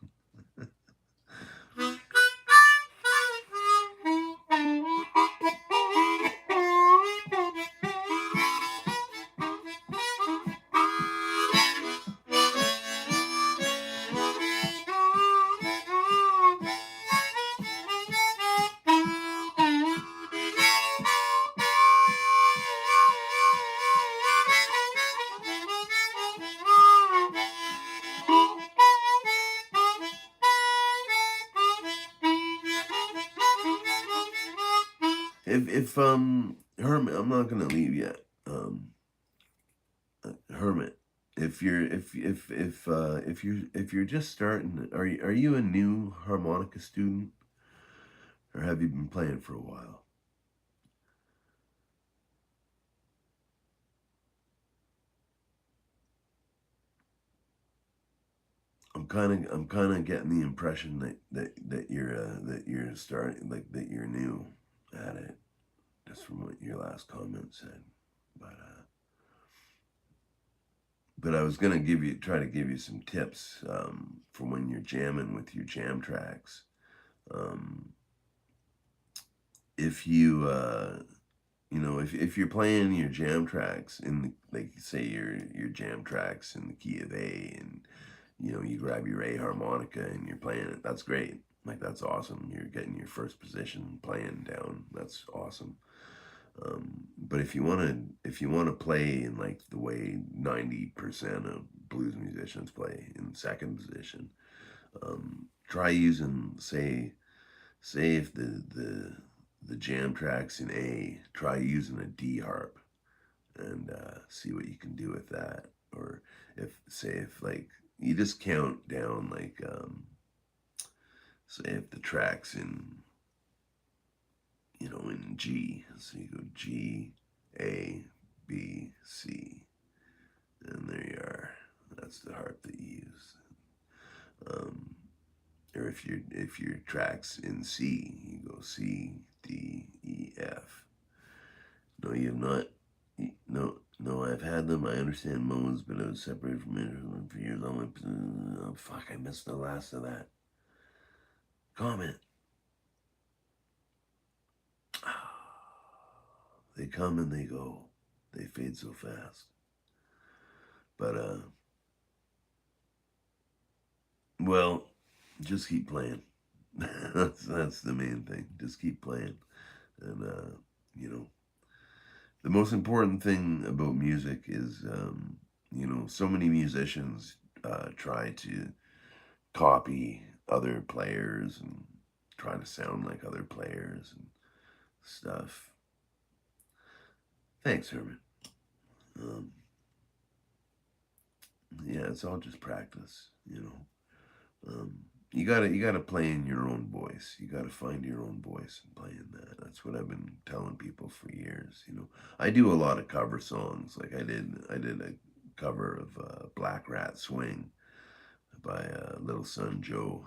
If Hermit, I'm not gonna leave yet. Hermit, if you're just starting, are you a new harmonica student, or have you been playing for a while? I'm kind of getting the impression that you're starting, like that you're new at it, just from what your last comment said. But I was gonna try to give you some tips for when you're jamming with your jam tracks. Um, if if you're playing your jam tracks in the, like, say your jam tracks in the key of A, and you grab your A harmonica and you're playing it, that's great. Like, that's awesome. You're getting your first position playing down. That's awesome. But if you want to play in like the way 90% of blues musicians play in second position. Try using, say if the jam track's in A, try using a D harp and see what you can do with that. Or if like you just count down, like say if the track's in, in G, so you go G, A, B, C, and there you are. That's the harp that you use. Or if your track's in C, you go C, D, E, F. No, you have not. No, I've had them. I understand modes, but I was separated from it for years. Oh, fuck, I missed the last of that. Comment. They come and they go. They fade so fast. But, well, just keep playing. That's the main thing. Just keep playing. And, the most important thing about music is, so many musicians try to copy other players and try to sound like other players and stuff. Thanks, Hermit. Yeah, it's all just practice, you gotta play in your own voice. You gotta find your own voice and play in that. That's what I've been telling people for years. I do a lot of cover songs. Like I did a cover of Black Rat Swing by Little Son Joe.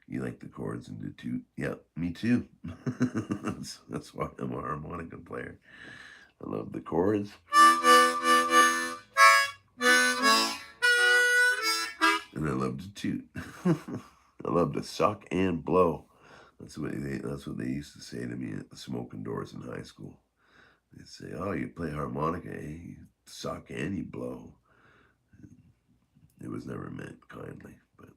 You like the chords and the toot? Yeah, me too. that's why I'm a harmonica player. I love the chords. And I love to toot. I love to suck and blow. That's what they used to say to me at the smoking doors in high school. They'd say, "Oh, you play harmonica, eh? You suck and you blow." It was never meant kindly, but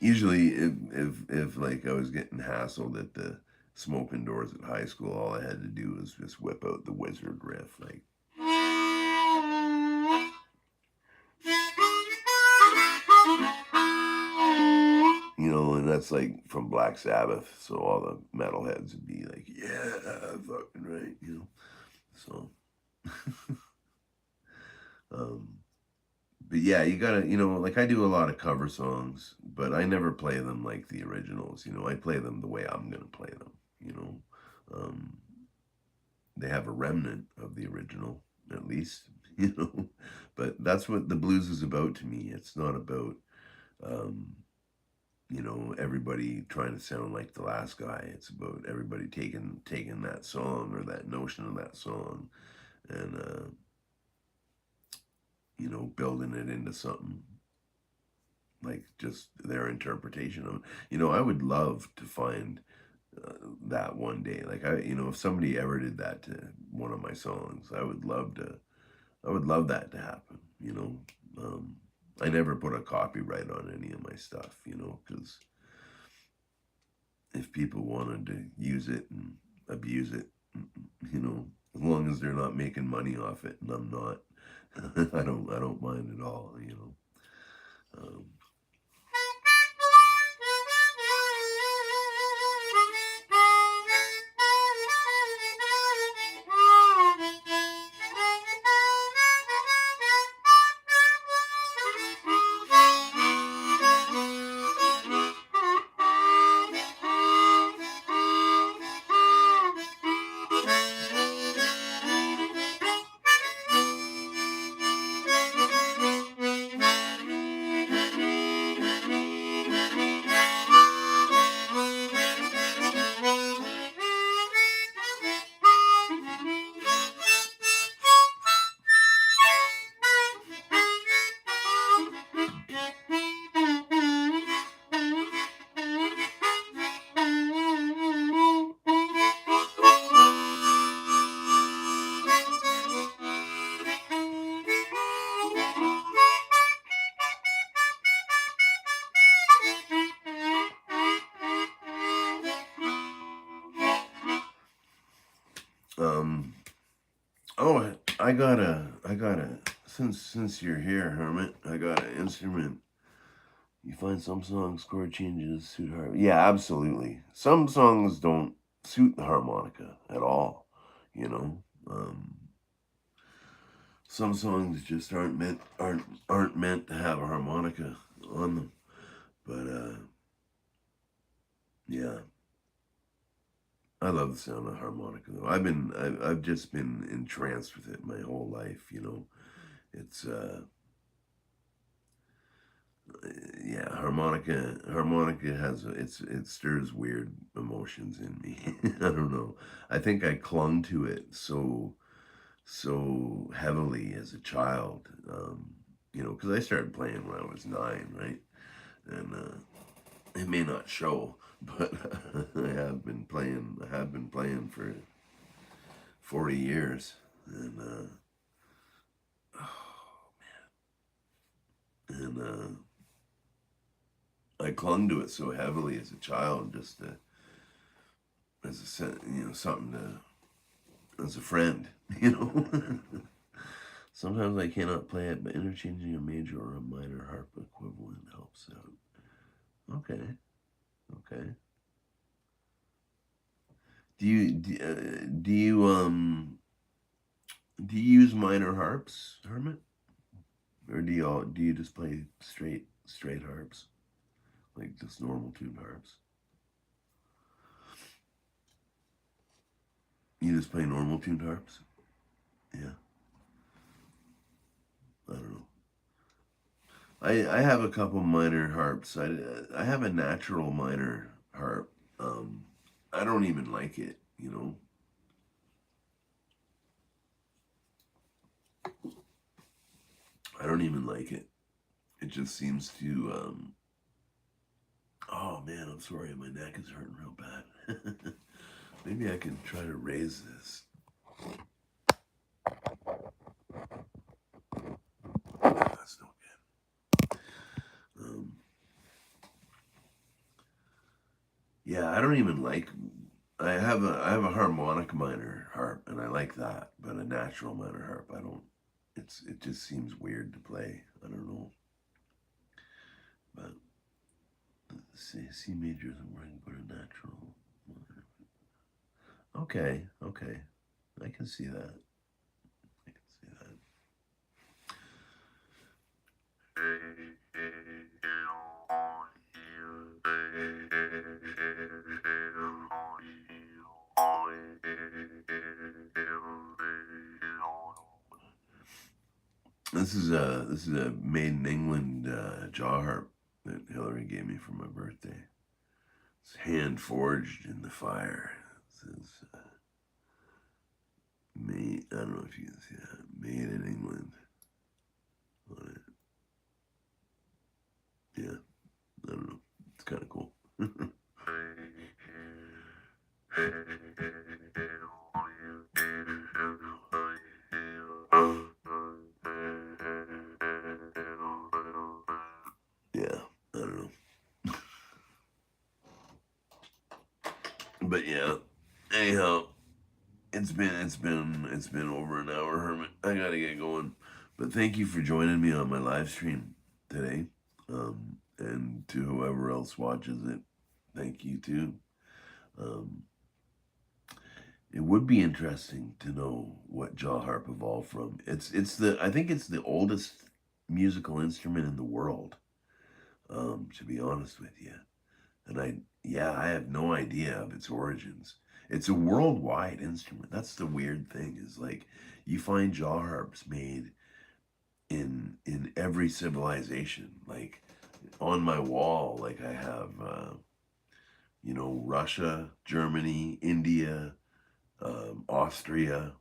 usually if like I was getting hassled at the smoking doors at high school, all I had to do was just whip out the wizard riff, like. And that's like from Black Sabbath, so all the metalheads would be like, "Yeah, fucking right," So, but yeah, you gotta, like I do a lot of cover songs, but I never play them like the originals. I play them the way I'm gonna play them. They have a remnant of the original, at least, But that's what the blues is about to me. It's not about, everybody trying to sound like the last guy. It's about everybody taking that song or that notion of that song and building it into something like just their interpretation of it. I would love to find that one day. Like if somebody ever did that to one of my songs, I would love that to happen. I never put a copyright on any of my stuff, because if people wanted to use it and abuse it, as long as they're not making money off it, and I'm not, I don't mind at all, Um, Um, oh, I got a, since you're here, Hermit, I got an instrument. You find some songs chord changes suit harmony. Yeah, absolutely. Some songs don't suit the harmonica at all, you know. Some songs just aren't meant to have a harmonica on them. But yeah, I love the sound of harmonica though. I've just been entranced with it my whole life, you know. It's yeah, harmonica has it stirs weird emotions in me. I don't know. I think I clung to it so heavily as a child. You know, because I started playing when I was 9, right? And it may not show, but I have been playing for 40 years, and and I clung to it so heavily as a child, just to, something to, as a friend, you know. Sometimes I cannot play it, but interchanging a major or a minor harp equivalent helps out. Okay, okay. Do you use minor harps, Hermit, or do you just play straight harps, like just normal tuned harps? You just play normal tuned harps? Yeah, I don't know. I have a couple minor harps. I have a natural minor harp. Um, I don't even like it, you know. I don't even like it. It just seems to. Oh man, I'm sorry. My neck is hurting real bad. Maybe I can try to raise this. That's no good. Yeah, I don't even like. I have a harmonic minor harp, and I like that. But a natural minor harp, I don't. It just seems weird to play. I don't know. But C major isn't working, but a natural minor. Okay, okay, I can see that. I can see that. This is a made in England jaw harp that Hilary gave me for my birthday. It's hand forged in the fire. It says made. I don't know if you can see that. Made in England on it. Yeah, I don't know. It's kind of cool. Yeah, I don't know. But yeah, anyhow, it's been over an hour, Hermit. I gotta get going. But thank you for joining me on my live stream today. And to whoever else watches it, thank you too. Um, it would be interesting to know what jaw harp evolved from. It's the I think it's the oldest musical instrument in the world. To be honest with you. And I have no idea of its origins. It's a worldwide instrument. That's the weird thing is like you find jaw harps made in every civilization. Like on my wall, like I have, Russia, Germany, India, Austria,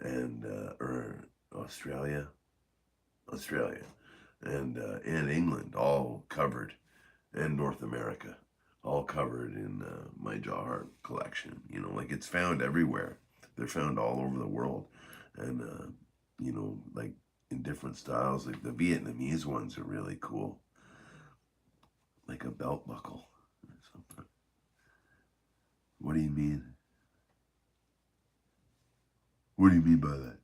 and or Australia, Australia, and England, all covered, and North America, all covered in my jaw harp collection. Like it's found everywhere. They're found all over the world, and like in different styles. Like the Vietnamese ones are really cool, like a belt buckle or something. What do you mean? What do you mean by that?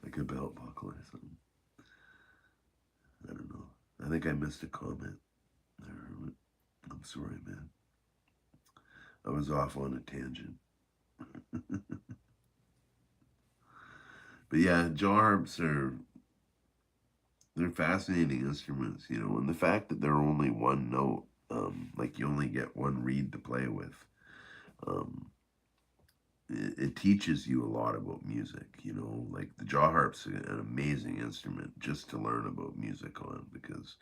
Like a belt buckle or something. I don't know. I think I missed a comment there. I'm sorry, man. I was off on a tangent. But yeah, jaw harps they're fascinating instruments, you know, and the fact that they're only one note, like you only get one reed to play with, um, it teaches you a lot about music, you know, like the jaw harp's an amazing instrument just to learn about music on because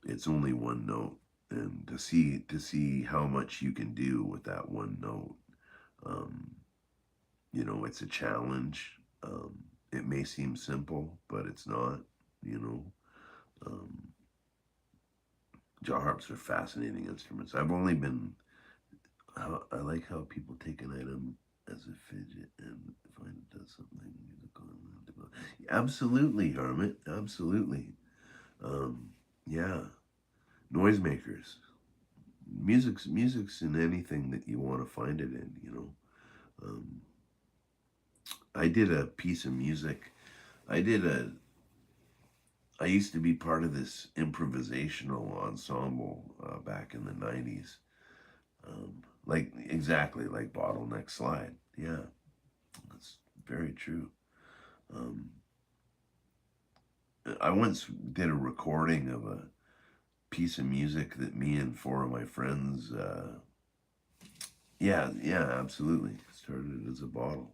it's only one note. And to see how much you can do with that one note, um, you know, it's a challenge. It may seem simple, but it's not, you know. Um, Jaw harps are fascinating instruments. I've only been, I like how people take an item as a fidget and find it does something musical. Absolutely, Hermit. Absolutely. Um, yeah. Noisemakers. Music's in anything that you want to find it in, you know. Um, I did a piece of music. I did a I used to be part of this improvisational ensemble back in the 90s. Like, exactly like Bottleneck Slide. Yeah, that's very true. Um, I once did a recording of a piece of music that me and four of my friends, yeah, yeah, absolutely, started as a bottle.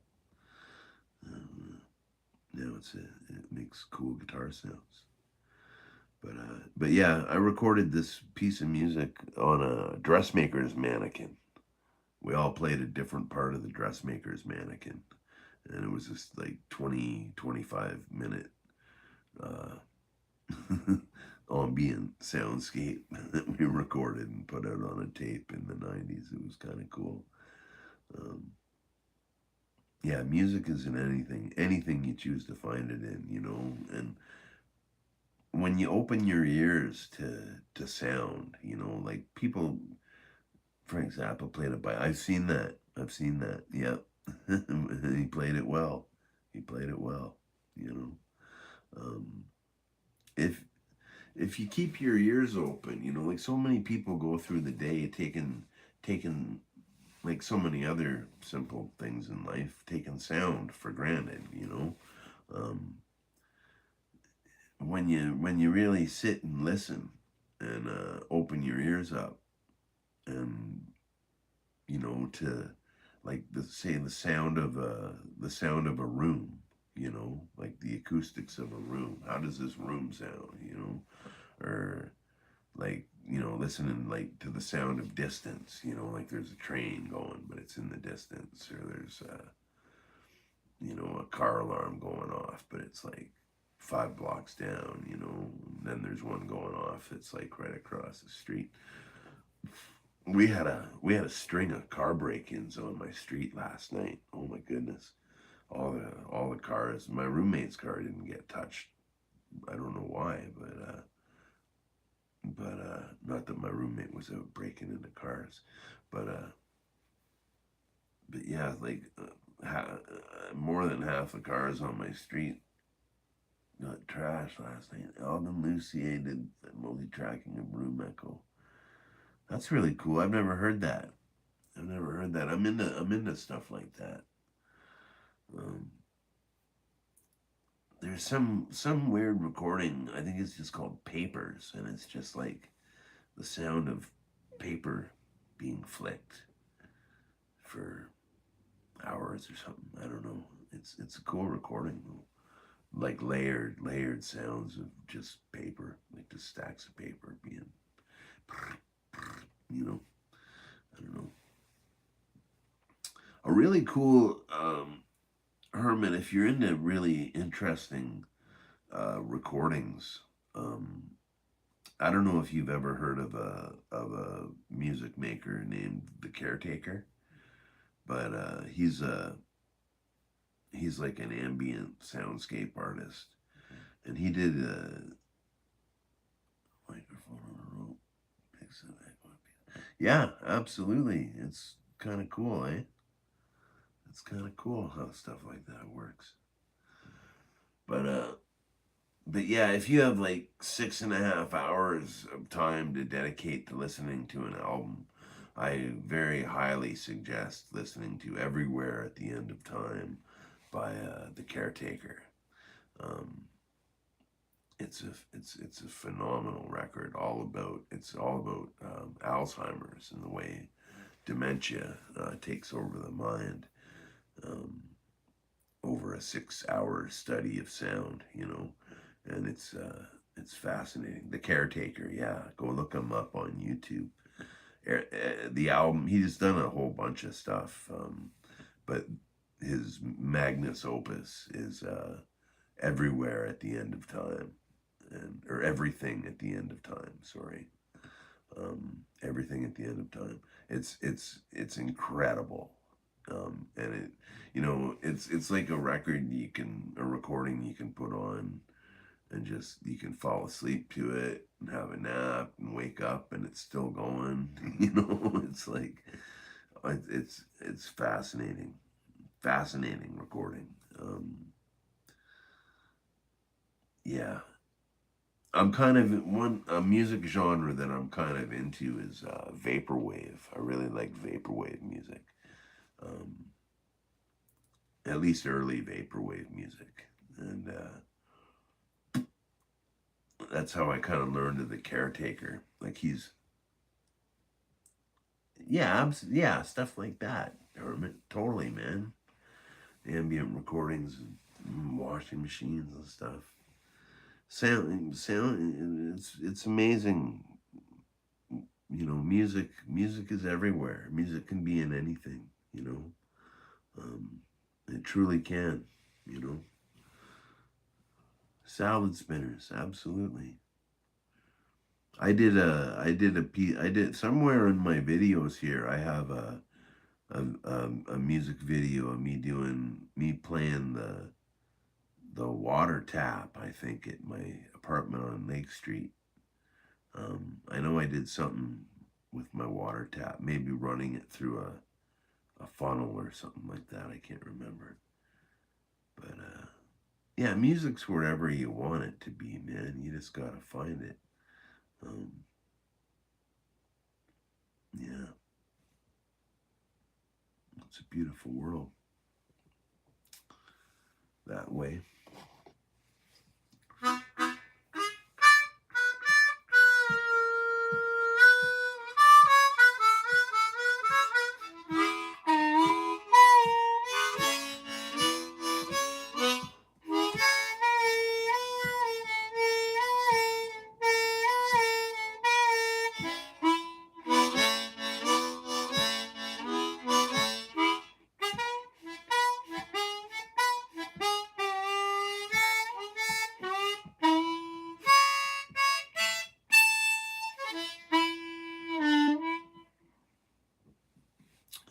Now it makes cool guitar sounds. But yeah, I recorded this piece of music on a dressmaker's mannequin. We all played a different part of the dressmaker's mannequin, and it was this like 20-25 minute uh, ambient soundscape that we recorded and put out on a tape in the 90s. It was kind of cool. Um, yeah, music is in anything you choose to find it in, you know, and when you open your ears to sound, you know, like people, for example, played it by. I've seen that. Yep, he played it well. He played it well. You know, if if you keep your ears open, you know, like so many people go through the day taking like so many other simple things in life, taking sound for granted. You know, um, when you really sit and listen and open your ears up and you know, to like say the sound of a room, you know, like the acoustics of a room. How does this room sound, you know? Or like, you know, listening like to the sound of distance, you know, like there's a train going, but it's in the distance, or there's you know, a car alarm going off, but it's like 5 blocks down, you know, and then there's one going off, it's like right across the street. We had a string of car break-ins on my street last night. Oh my goodness. All the cars. My roommate's car didn't get touched. I don't know why, but not that my roommate was out breaking into cars. But but yeah, like more than half the cars on my street got trashed last night. Unluciated multi-tracking of room echo. That's really cool. I've never heard that. I've never heard that. I'm into stuff like that. Um, there's some weird recording. I think it's just called Papers, and it's just like the sound of paper being flicked for hours or something. I don't know. It's a cool recording though. Like layered sounds of just paper, like just stacks of paper being, you know. I don't know. A really cool Hermit. If you're into really interesting recordings. I don't know if you've ever heard of a music maker named The Caretaker, but he's like an ambient soundscape artist, and he did a microphone on a rope. Picks up echo. Yeah, absolutely. It's kind of cool, eh? It's kind of cool how stuff like that works. But yeah, if you have like 6.5 hours of time to dedicate to listening to an album, I very highly suggest listening to Everywhere at the End of Time by The Caretaker. Um, it's a phenomenal record. It's all about Alzheimer's and the way dementia takes over the mind. Um, over a 6 hour study of sound, and it's fascinating. The Caretaker, yeah, go look him up on YouTube. The album, he's done a whole bunch of stuff, but his magnus opus is Everywhere at the End of Time, or Everything at the End of Time. Sorry, Everything at the End of Time. It's incredible. And it's like a recording you can put on, and just you can fall asleep to it and have a nap and wake up and it's still going. It's like it's fascinating recording. Yeah, I'm kind of a music genre that I'm kind of into is vaporwave. I really like vaporwave music. Um, at least early vaporwave music, and that's how I kind of learned of The Caretaker. Like yeah, stuff like that. Hermit, totally, man. Ambient recordings and washing machines and stuff. Sound. It's amazing. Music is everywhere. Music can be in anything. Um, it truly can. You know, salad spinners, absolutely. I did somewhere in my videos here. I have a music video of me playing the water tap. I think at my apartment on Lake Street. I know I did something with my water tap, maybe running it through a funnel or something like that. I can't remember, but yeah, music's wherever you want it to be, man. You just gotta find it. Um, yeah, it's a beautiful world that way.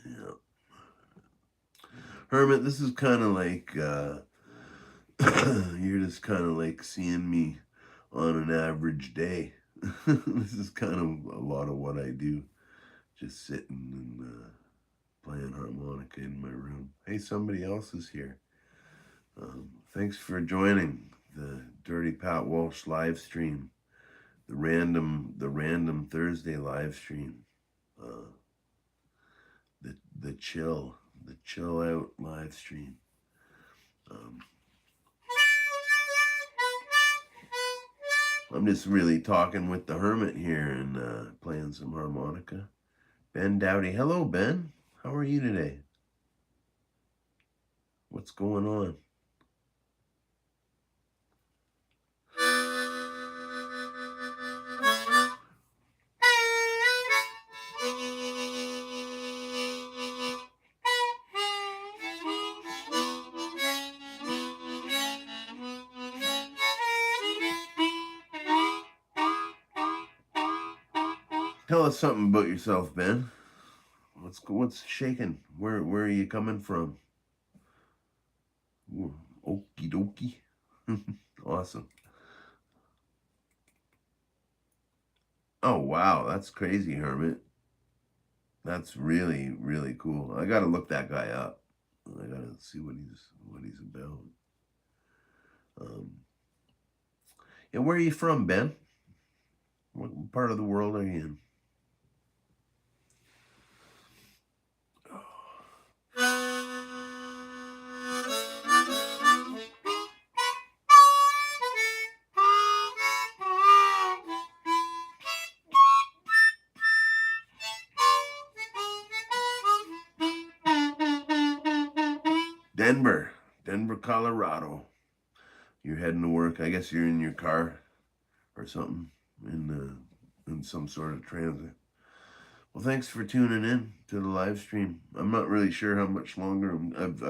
Yeah. Hermit, this is kind of like you're just kind of like seeing me on an average day. This is kind of a lot of what I do, just sitting and playing harmonica in my room. Hey, somebody else is here. Thanks for joining the Dirty Pat Walsh live stream, the random Thursday live stream, uh, the chill out live stream. Um, I'm just really talking with the Hermit here and playing some harmonica. Ben Dowdy. Hello, Ben. How are you today? What's going on? Tell us something about yourself, Ben. What's shaking? Where are you coming from? Okie dokie. Awesome. Oh wow, that's crazy, Hermit. That's really, really cool. I gotta look that guy up. I gotta see what he's about. Yeah, where are you from, Ben? What part of the world are you in? Denver, Colorado. You're heading to work. I guess you're in your car or something in some sort of transit. Well, thanks for tuning in to the live stream. I'm not really sure how much longer. I've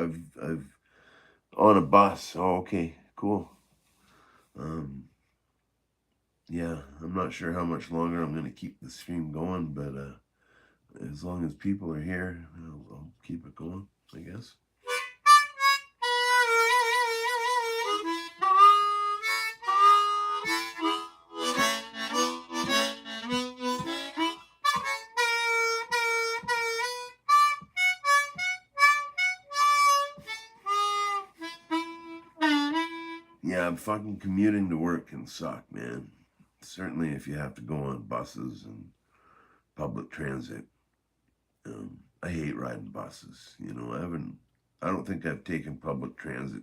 on a bus. Oh, okay, cool. Yeah, I'm not sure how much longer I'm going to keep the stream going, but as long as people are here, I'll keep it going, I guess. Yeah, fucking commuting to work can suck, man. Certainly if you have to go on buses and public transit. I hate riding buses. I don't think I've taken public transit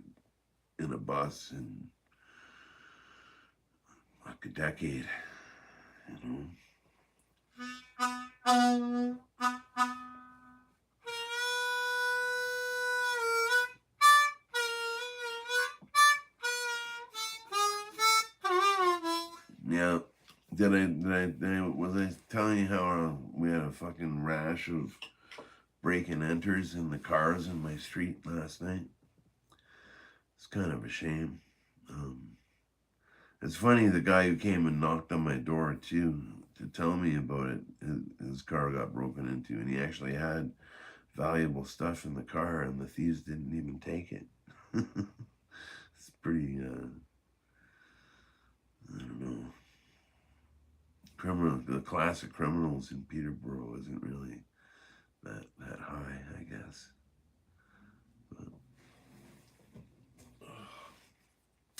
in a bus in like a decade, you know. Yeah. Was I telling you how we had a fucking rash of break and enters in the cars in my street last night? It's kind of a shame. It's funny, the guy who came and knocked on my door too to tell me about it, his car got broken into, and he actually had valuable stuff in the car, and the thieves didn't even take it. It's pretty, I don't know. The class of criminals in Peterborough isn't really that high, I guess.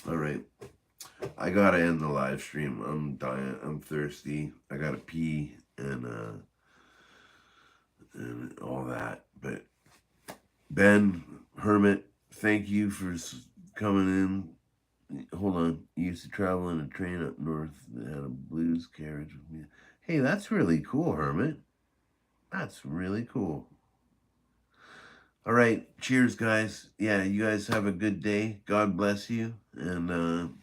All right. I gotta end the live stream. I'm dying. I'm thirsty. I gotta pee and all that. But Ben, Hermit, thank you for coming in. Hold on. You used to travel in a train up north that had a blues carriage with me. Hey, that's really cool, Hermit. That's really cool. All right. Cheers, guys. Yeah, you guys have a good day. God bless you. And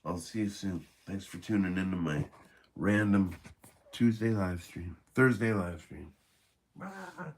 I'll see you soon. Thanks for tuning into my random Thursday live stream. Bye.